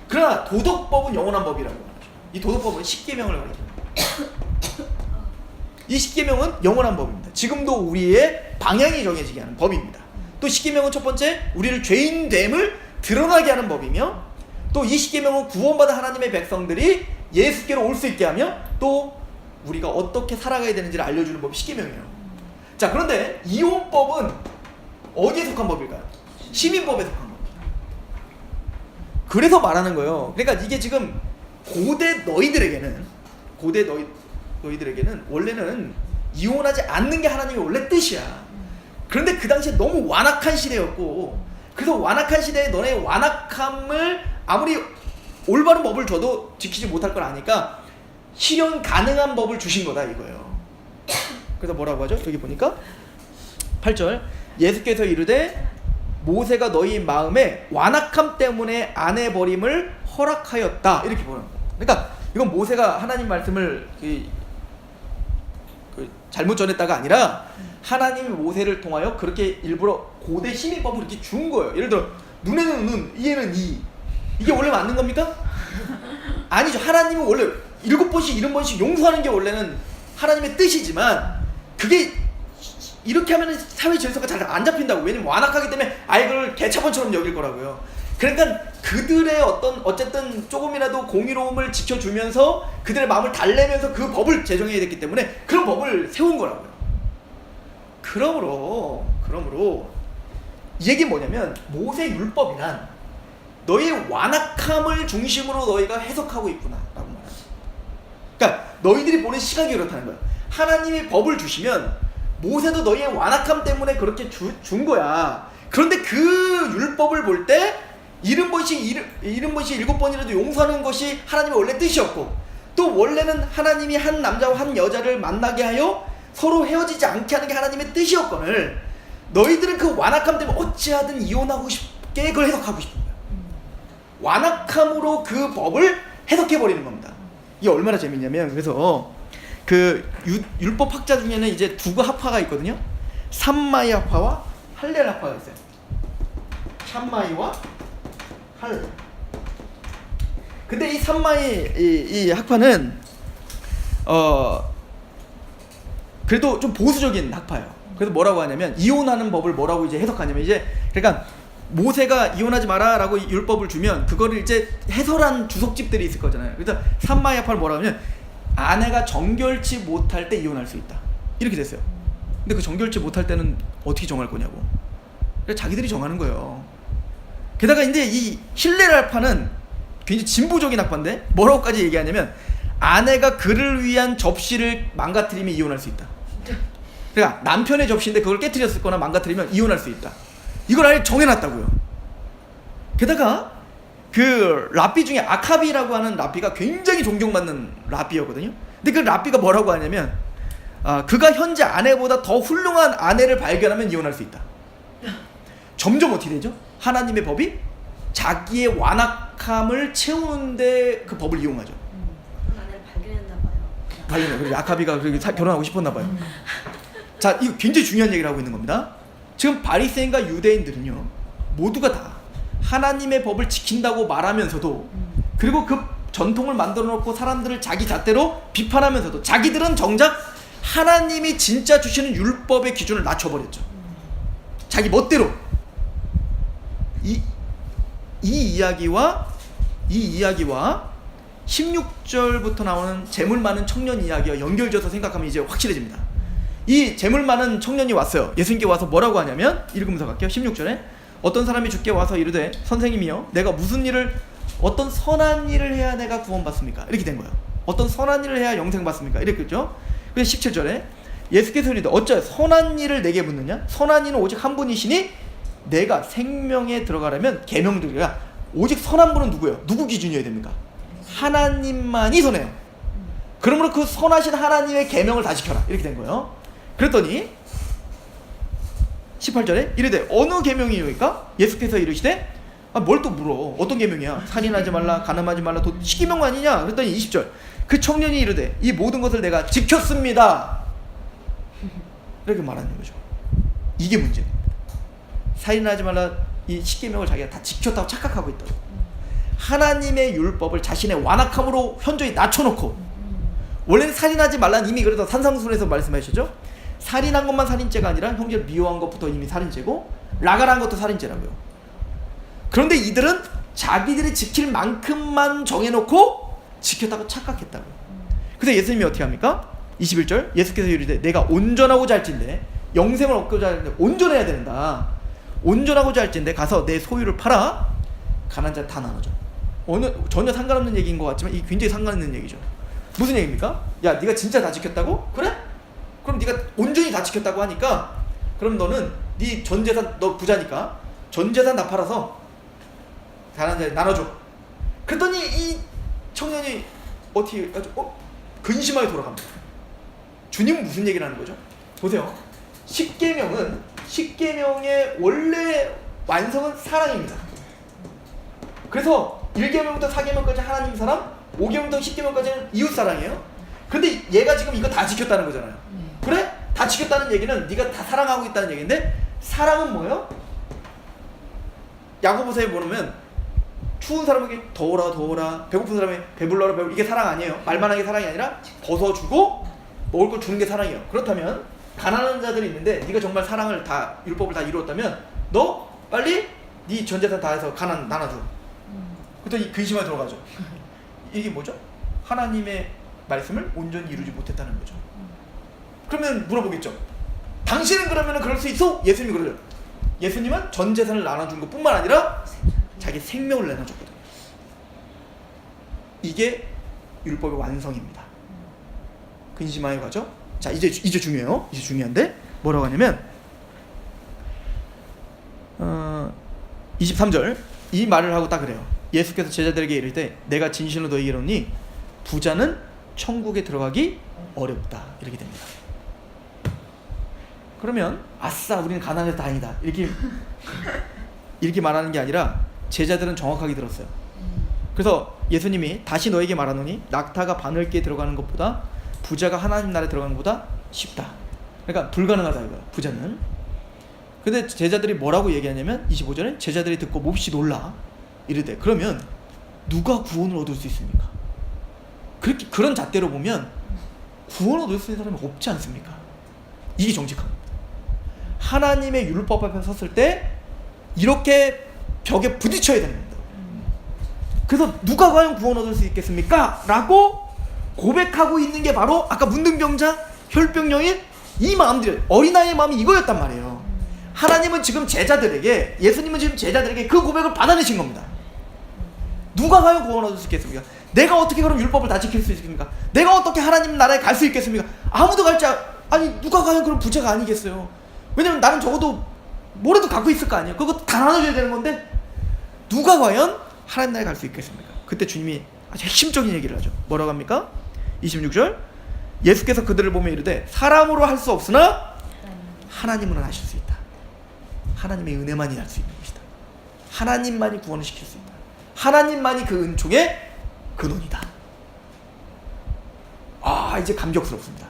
그러나 도덕법은 영원한 법이라고 하죠. 이 도덕법은 십계명을 가리킵니다. 이 십계명은 영원한 법입니다. 지금도 우리의 방향이 정해지게 하는 법입니다. 또 십계명은 첫 번째, 우리를 죄인됨을 드러나게 하는 법이며, 또 이 십계명은 구원받은 하나님의 백성들이 예수께로 올 수 있게 하며, 또 우리가 어떻게 살아가야 되는지를 알려주는 법이 십계명이에요. 자, 그런데 이혼법은 어디에 속한 법일까요? 시민법에 속한 법입니다. 그래서 말하는 거예요. 그러니까 이게 지금 고대 너희들에게는 원래는 이혼하지 않는 게 하나님의 원래 뜻이야. 그런데 그 당시에 너무 완악한 시대였고, 그래서 완악한 시대에 너네 완악함을 아무리 올바른 법을 줘도 지키지 못할 걸 아니까 실현 가능한 법을 주신 거다 이거예요. 그래서 뭐라고 하죠? 여기 보니까 8절, 예수께서 이르되 모세가 너희 마음에 완악함 때문에 아내 버림을 허락하였다, 이렇게 보는 거예요. 그러니까 이건 모세가 하나님 말씀을 잘못 전했다가 아니라 하나님이 모세를 통하여 그렇게 일부러 고대 시민법을 이렇게 준 거예요. 예를 들어 눈에는 눈, 이에는 이, 이게 원래 맞는 겁니까? 아니죠. 하나님은 원래 7번씩 70번씩 용서하는 게 원래는 하나님의 뜻이지만, 그게 이렇게 하면 사회 질서가 잘 안 잡힌다고. 왜냐면 완악하기 때문에 이걸 개차반처럼 여길 거라고요. 그러니까 그들의 어쨌든 조금이라도 공의로움을 지켜주면서 그들의 마음을 달래면서 그 법을 제정해야 됐기 때문에 그런 법을 세운 거라고요. 그러므로 이 얘기는 뭐냐면, 모세 율법이란 너희의 완악함을 중심으로 너희가 해석하고 있구나 라고 말하지. 그러니까 너희들이 보는 시각이 그렇다는 거야. 하나님이 법을 주시면 모세도 너희의 완악함 때문에 그렇게 준 거야. 그런데 그 율법을 볼 때 70번씩 7번이라도 용서하는 것이 하나님의 원래 뜻이었고, 또 원래는 하나님이 한 남자와 한 여자를 만나게 하여 서로 헤어지지 않게 하는 게 하나님의 뜻이었거늘, 너희들은 그 완악함 때문에 어찌하든 이혼하고 싶게 그걸 해석하고 싶은 거야. 완악함으로 그 법을 해석해버리는 겁니다. 이게 얼마나 재밌냐면, 그래서 그 율법 학자 중에는 이제 두 학파가 있거든요. 삼마이 학파와 할렐 학파가 있어요. 샴마이와 할렐. 근데 이 삼마이 이 학파는 그래도 좀 보수적인 학파예요. 그래서 뭐라고 하냐면, 이혼하는 법을 뭐라고 이제 해석하냐면, 이제 그러니까 모세가 이혼하지 마라라고 율법을 주면 그거를 이제 해설한 주석집들이 있을 거잖아요. 그래서 삼마이 학파는 뭐라고 하냐면, 아내가 정결치 못할 때 이혼할 수 있다, 이렇게 됐어요. 근데 그 정결치 못할 때는 어떻게 정할 거냐고. 그래서 자기들이 정하는 거예요. 게다가 이제 이 힐렐 학파는 굉장히 진보적인 학파인데 뭐라고까지 얘기하냐면, 아내가 그를 위한 접시를 망가뜨리면 이혼할 수 있다. 그러니까 남편의 접시인데 그걸 깨트렸거나 망가뜨리면 이혼할 수 있다. 이걸 아예 정해놨다고요. 게다가 그 랍비 중에 아카비라고 하는 랍비가 굉장히 존경받는 랍비였거든요. 근데 그 랍비가 뭐라고 하냐면, 그가 현재 아내보다 더 훌륭한 아내를 발견하면 이혼할 수 있다. 점점 어떻게 되죠? 하나님의 법이 자기의 완악함을 채우는데 그 법을 이용하죠. 그런 아내를 발견했나 봐요. 발견해요. 아카비가 결혼하고 싶었나 봐요. 자, 이거 굉장히 중요한 얘기를 하고 있는 겁니다. 지금 바리새인과 유대인들은요, 모두가 다 하나님의 법을 지킨다고 말하면서도, 그리고 그 전통을 만들어 놓고 사람들을 자기 잣대로 비판하면서도 자기들은 정작 하나님이 진짜 주시는 율법의 기준을 낮춰버렸죠. 자기 멋대로. 이 이야기와 16절부터 나오는 재물 많은 청년 이야기와 연결져서 생각하면 이제 확실해집니다. 이 재물 많은 청년이 왔어요. 예수님께 와서 뭐라고 하냐면, 읽으면서 갈게요. 16절에 어떤 사람이 주께 와서 이르되 선생님이여, 내가 무슨 일을, 어떤 선한 일을 해야 내가 구원받습니까? 이렇게 된 거예요. 어떤 선한 일을 해야 영생 받습니까? 이렇게 했죠. 그래서 17절에 예수께서 이르되 어찌 선한 일을 내게 묻느냐? 선한 이는 오직 한 분이시니 내가 생명에 들어가려면 계명들이야. 오직 선한 분은 누구예요? 누구 기준이어야 됩니까? 하나님만이 선해요. 그러므로 그 선하신 하나님의 계명을 다 지켜라, 이렇게 된 거예요. 그랬더니 18절에 이르되 어느 계명이요니까? 예수께서 이르시되 뭘 또 물어? 어떤 계명이야? 살인하지 말라, 간음하지 말라, 십계명 아니냐? 그랬더니 20절 그 청년이 이르되 이 모든 것을 내가 지켰습니다, 이렇게 말하는 거죠. 이게 문제입니다. 살인하지 말라, 이 십계명을 자기가 다 지켰다고 착각하고 있다고. 하나님의 율법을 자신의 완악함으로 현저히 낮춰놓고, 원래는 살인하지 말라는 이미 그래서 산상수훈에서 말씀하셨죠. 살인한 것만 살인죄가 아니라 형제를 미워한 것부터 이미 살인죄고, 라가란 것도 살인죄라고요. 그런데 이들은 자기들이 지킬 만큼만 정해놓고 지켰다고 착각했다고요. 그래서 예수님이 어떻게 합니까? 21절 예수께서 이르되 내가 온전하고자 할진대, 영생을 얻고자 할진대 온전해야 된다. 온전하고자 할진대 가서 내 소유를 팔아 가난한 자 다 나눠줘. 전혀 상관없는 얘기인 것 같지만 이게 굉장히 상관있는 얘기죠. 무슨 얘기입니까? 야, 네가 진짜 다 지켰다고? 그래? 그럼 네가 온전히 다 지켰다고 하니까 그럼 너는 네 전 재산, 너 부자니까 전 재산 다 팔아서 가난한 자에 나눠줘. 그랬더니 이 청년이 어떻게 아주 근심하게 돌아갑니다. 주님은 무슨 얘기를 하는 거죠? 보세요. 십계명의 원래 완성은 사랑입니다. 그래서 1계명부터 4계명까지 하나님 사랑, 5계명부터 10계명까지는 이웃 사랑이에요. 근데 얘가 지금 이거 다 지켰다는 거잖아요. 그래? 다 지켰다는 얘기는 네가 다 사랑하고 있다는 얘기인데, 사랑은 뭐예요? 야고보서에 보면 추운 사람에게 더워라, 배고픈 사람에게 배불러라, 이게 사랑 아니에요. 말만 하는 게 사랑이 아니라 벗어주고 먹을 걸 주는 게 사랑이에요. 그렇다면 가난한 자들이 있는데 네가 정말 사랑을 다, 율법을 다 이루었다면 너 빨리 네 전 재산 다 해서 가난 나눠줘. 그랬더니 근심에 들어가죠. 이게 뭐죠? 하나님의 말씀을 온전히 이루지 못했다는 거죠. 그러면 물어보겠죠. 당신은 그러면 그럴 수 있어? 예수님이 그러죠. 예수님은 전 재산을 나눠준 것뿐만 아니라 자기 생명을 나눠줬거든요. 이게 율법의 완성입니다. 근심하여 가죠. 자, 이제 중요해요. 이제 중요한데 뭐라고 하냐면 23절 이 말을 하고 딱 그래요. 예수께서 제자들에게 이르되 내가 진실로 너희에게 이르노니 부자는 천국에 들어가기 어렵다. 이렇게 됩니다. 그러면 아싸 우리는 가난해서 다행이다 이렇게 말하는 게 아니라 제자들은 정확하게 들었어요. 그래서 예수님이 다시 너에게 말하노니 낙타가 바늘기에 들어가는 것보다 부자가 하나님 나라에 들어가는 것보다 쉽다. 그러니까 불가능하다 이거야, 부자는. 근데 제자들이 뭐라고 얘기하냐면 25절에 제자들이 듣고 몹시 놀라 이르되 그러면 누가 구원을 얻을 수 있습니까? 그런 잣대로 보면 구원 얻을 수 있는 사람이 없지 않습니까? 이게 정직합니다. 하나님의 율법 앞에 섰을 때 이렇게 벽에 부딪혀야 되는 겁니다. 그래서 누가 과연 구원 얻을 수 있겠습니까? 라고 고백하고 있는 게 바로 아까 문둥병자, 혈병여인 이 마음들, 어린아이의 마음이 이거였단 말이에요. 하나님은 지금 제자들에게, 예수님은 지금 제자들에게 그 고백을 받아내신 겁니다. 누가 과연 구원 얻을 수 있겠습니까? 내가 어떻게 그럼 율법을 다 지킬 수 있습니까? 내가 어떻게 하나님 나라에 갈 수 있겠습니까? 아무도 아니 누가 과연 그럼 부자가 아니겠어요? 왜냐면 나는 적어도 뭐라도 갖고 있을 거 아니에요. 그거 다 나눠줘야 되는 건데 누가 과연 하나님 나라에 갈 수 있겠습니까? 그때 주님이 아주 핵심적인 얘기를 하죠. 뭐라고 합니까? 26절 예수께서 그들을 보며 이르되 사람으로 할 수 없으나 하나님은 하실 수 있다. 하나님의 은혜만이 할 수 있는 것이다. 하나님만이 구원을 시킬 수 있다. 하나님만이 그 은총의 근원이다. 이제 감격스럽습니다.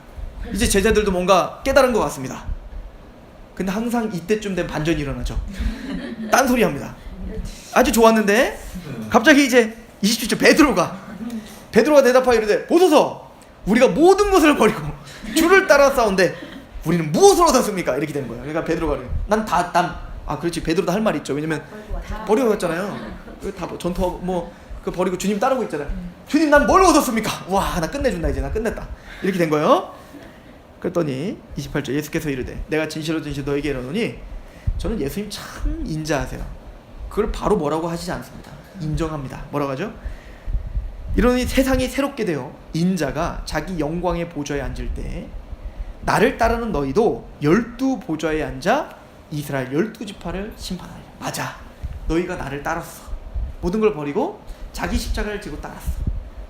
이제 제자들도 뭔가 깨달은 것 같습니다. 근데 항상 이때쯤 되면 반전이 일어나죠. 딴소리 합니다. 아주 좋았는데 갑자기 이제 27절 베드로가 대답하여 이르되 보소서 우리가 모든 것을 버리고 주를 따라 싸운데 우리는 무엇을 얻었습니까? 이렇게 되는 거예요. 그러니까 베드로가 그렇지 베드로도 할 말이 있죠. 왜냐면 버리고 갔잖아요. 다 전투 그 버리고 주님 따르고 있잖아요. 주님 난 뭘 얻었습니까? 와, 나 끝내준다. 이제 나 끝냈다. 이렇게 된 거예요. 그랬더니 28절 예수께서 이르되 내가 진실로 너에게 이르노니 저는 예수님 참 인자하세요. 그걸 바로 뭐라고 하시지 않습니다. 인정합니다. 뭐라고 하죠? 이러니 세상이 새롭게 되어 인자가 자기 영광의 보좌에 앉을 때 나를 따르는 너희도 12 보좌에 앉아 이스라엘 12지파를 심판하리라. 맞아. 너희가 나를 따랐어. 모든 걸 버리고 자기 십자가를 지고 따랐어.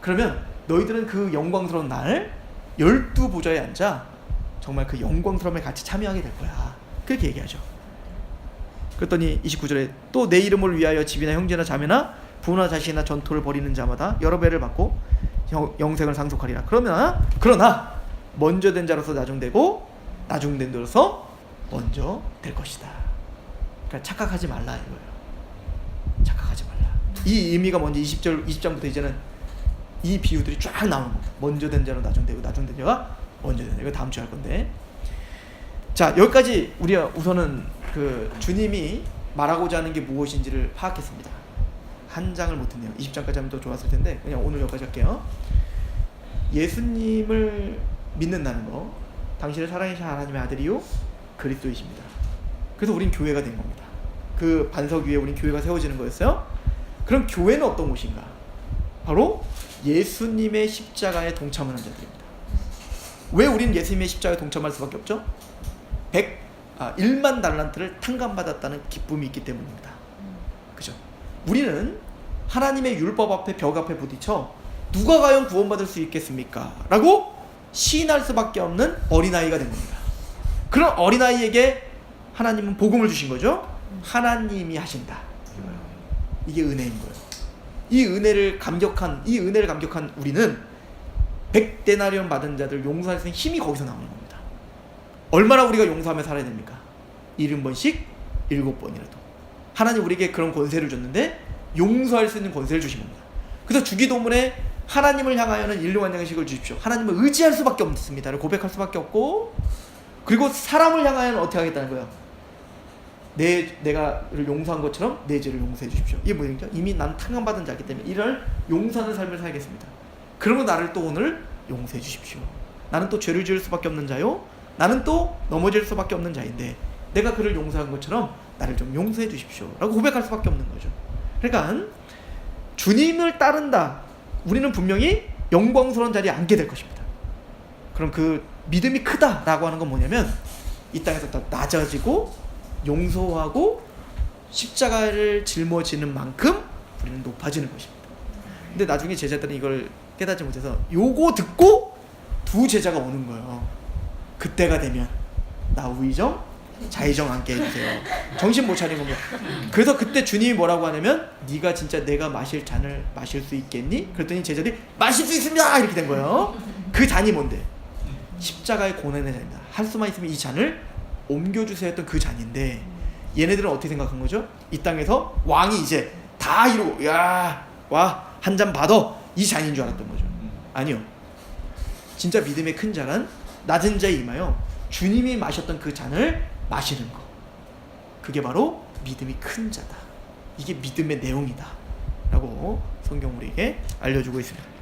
그러면 너희들은 그 영광스러운 날 12 보좌에 앉아 정말 그 영광스러움에 같이 참여하게 될 거야. 그렇게 얘기하죠. 그랬더니 29절에 또 내 이름을 위하여 집이나 형제나 자매나 부모나 자식이나 전토를 벌이는 자마다 여러 배를 받고 영생을 상속하리라. 그러나 먼저 된 자로서 나중되고 나중된 자로서 먼저 될 것이다. 그러니까 착각하지 말라 이거예요. 착각하지 말라. 이 의미가 먼저 20장부터 이제는 이 비유들이 쫙 나오는 겁니다. 먼저 된 자로 나중되고 나중된 자가 먼저 된다. 이거 다음 주에 할 건데. 자, 여기까지 우리가 우선은 그 주님이 말하고자 하는 게 무엇인지를 파악했습니다. 한 장을 못했네요. 20장까지 하면 더 좋았을 텐데 그냥 오늘 여기까지 할게요. 예수님을 믿는다는 거, 당신을 사랑하신 하나님의 아들이요 그리스도이십니다. 그래서 우린 교회가 된 겁니다. 그 반석 위에 우린 교회가 세워지는 거였어요. 그럼 교회는 어떤 곳인가? 바로 예수님의 십자가에 동참하는 자들입니다. 왜 우리는 예수님의 십자가에 동참할 수밖에 없죠? 1만 달란트를 탕감받았다는 기쁨이 있기 때문입니다. 그죠? 우리는 하나님의 율법 앞에 벽 앞에 부딪혀 누가 과연 구원받을 수 있겠습니까? 라고 시인할 수밖에 없는 어린아이가 된 겁니다. 그런 어린아이에게 하나님은 복음을 주신 거죠. 하나님이 하신다. 이게 은혜인 거예요. 이 은혜를 감격한 우리는 100데나리온 받은 자들 용서할 수 있는 힘이 거기서 나오는 겁니다. 얼마나 우리가 용서하며 살아야 됩니까? 70번씩 7번이라도. 하나님 우리에게 그런 권세를 줬는데 용서할 수 있는 권세를 주신 겁니다. 그래서 주기도문에 하나님을 향하여는 일용한 양식을 주십시오. 하나님을 의지할 수밖에 없습니다를 고백할 수밖에 없고, 그리고 사람을 향하여는 어떻게 하겠다는 거예요? 내가를 용서한 것처럼 내 죄를 용서해 주십시오. 이게 뭐죠? 이미 난 탕감받은 자이기 때문에 이를 용서하는 삶을 살겠습니다. 그러면 나를 또 오늘 용서해 주십시오. 나는 또 죄를 지을 수밖에 없는 자요, 나는 또 넘어질 수밖에 없는 자인데 내가 그를 용서한 것처럼 나를 좀 용서해 주십시오 라고 고백할 수밖에 없는 거죠. 그러니까 주님을 따른다, 우리는 분명히 영광스러운 자리에 앉게 될 것입니다. 그럼 그 믿음이 크다라고 하는 건 뭐냐면 이 땅에서 더 낮아지고 용서하고 십자가를 짊어지는 만큼 우리는 높아지는 것입니다. 근데 나중에 제자들은 이걸 깨닫지 못해서 요거 듣고 두 제자가 오는 거예요. 그때가 되면 나 우의정 자의정 앉게 해주세요. 정신 못 차린 겁니다. 그래서 그때 주님이 뭐라고 하냐면 네가 진짜 내가 마실 잔을 마실 수 있겠니? 그랬더니 제자들이 마실 수 있습니다 이렇게 된 거예요. 그 잔이 뭔데? 십자가의 고난의 잔입니다. 할 수만 있으면 이 잔을 옮겨주세요 했던 그 잔인데, 얘네들은 어떻게 생각한 거죠? 이 땅에서 왕이 이제 다 이루고 와 한 잔 받아, 이 잔인 줄 알았던 거죠. 아니요, 진짜 믿음의 큰 자는 낮은 자에 임하여 주님이 마셨던 그 잔을 마시는 거, 그게 바로 믿음이 큰 자다. 이게 믿음의 내용이다 라고 성경 우리에게 알려주고 있습니다.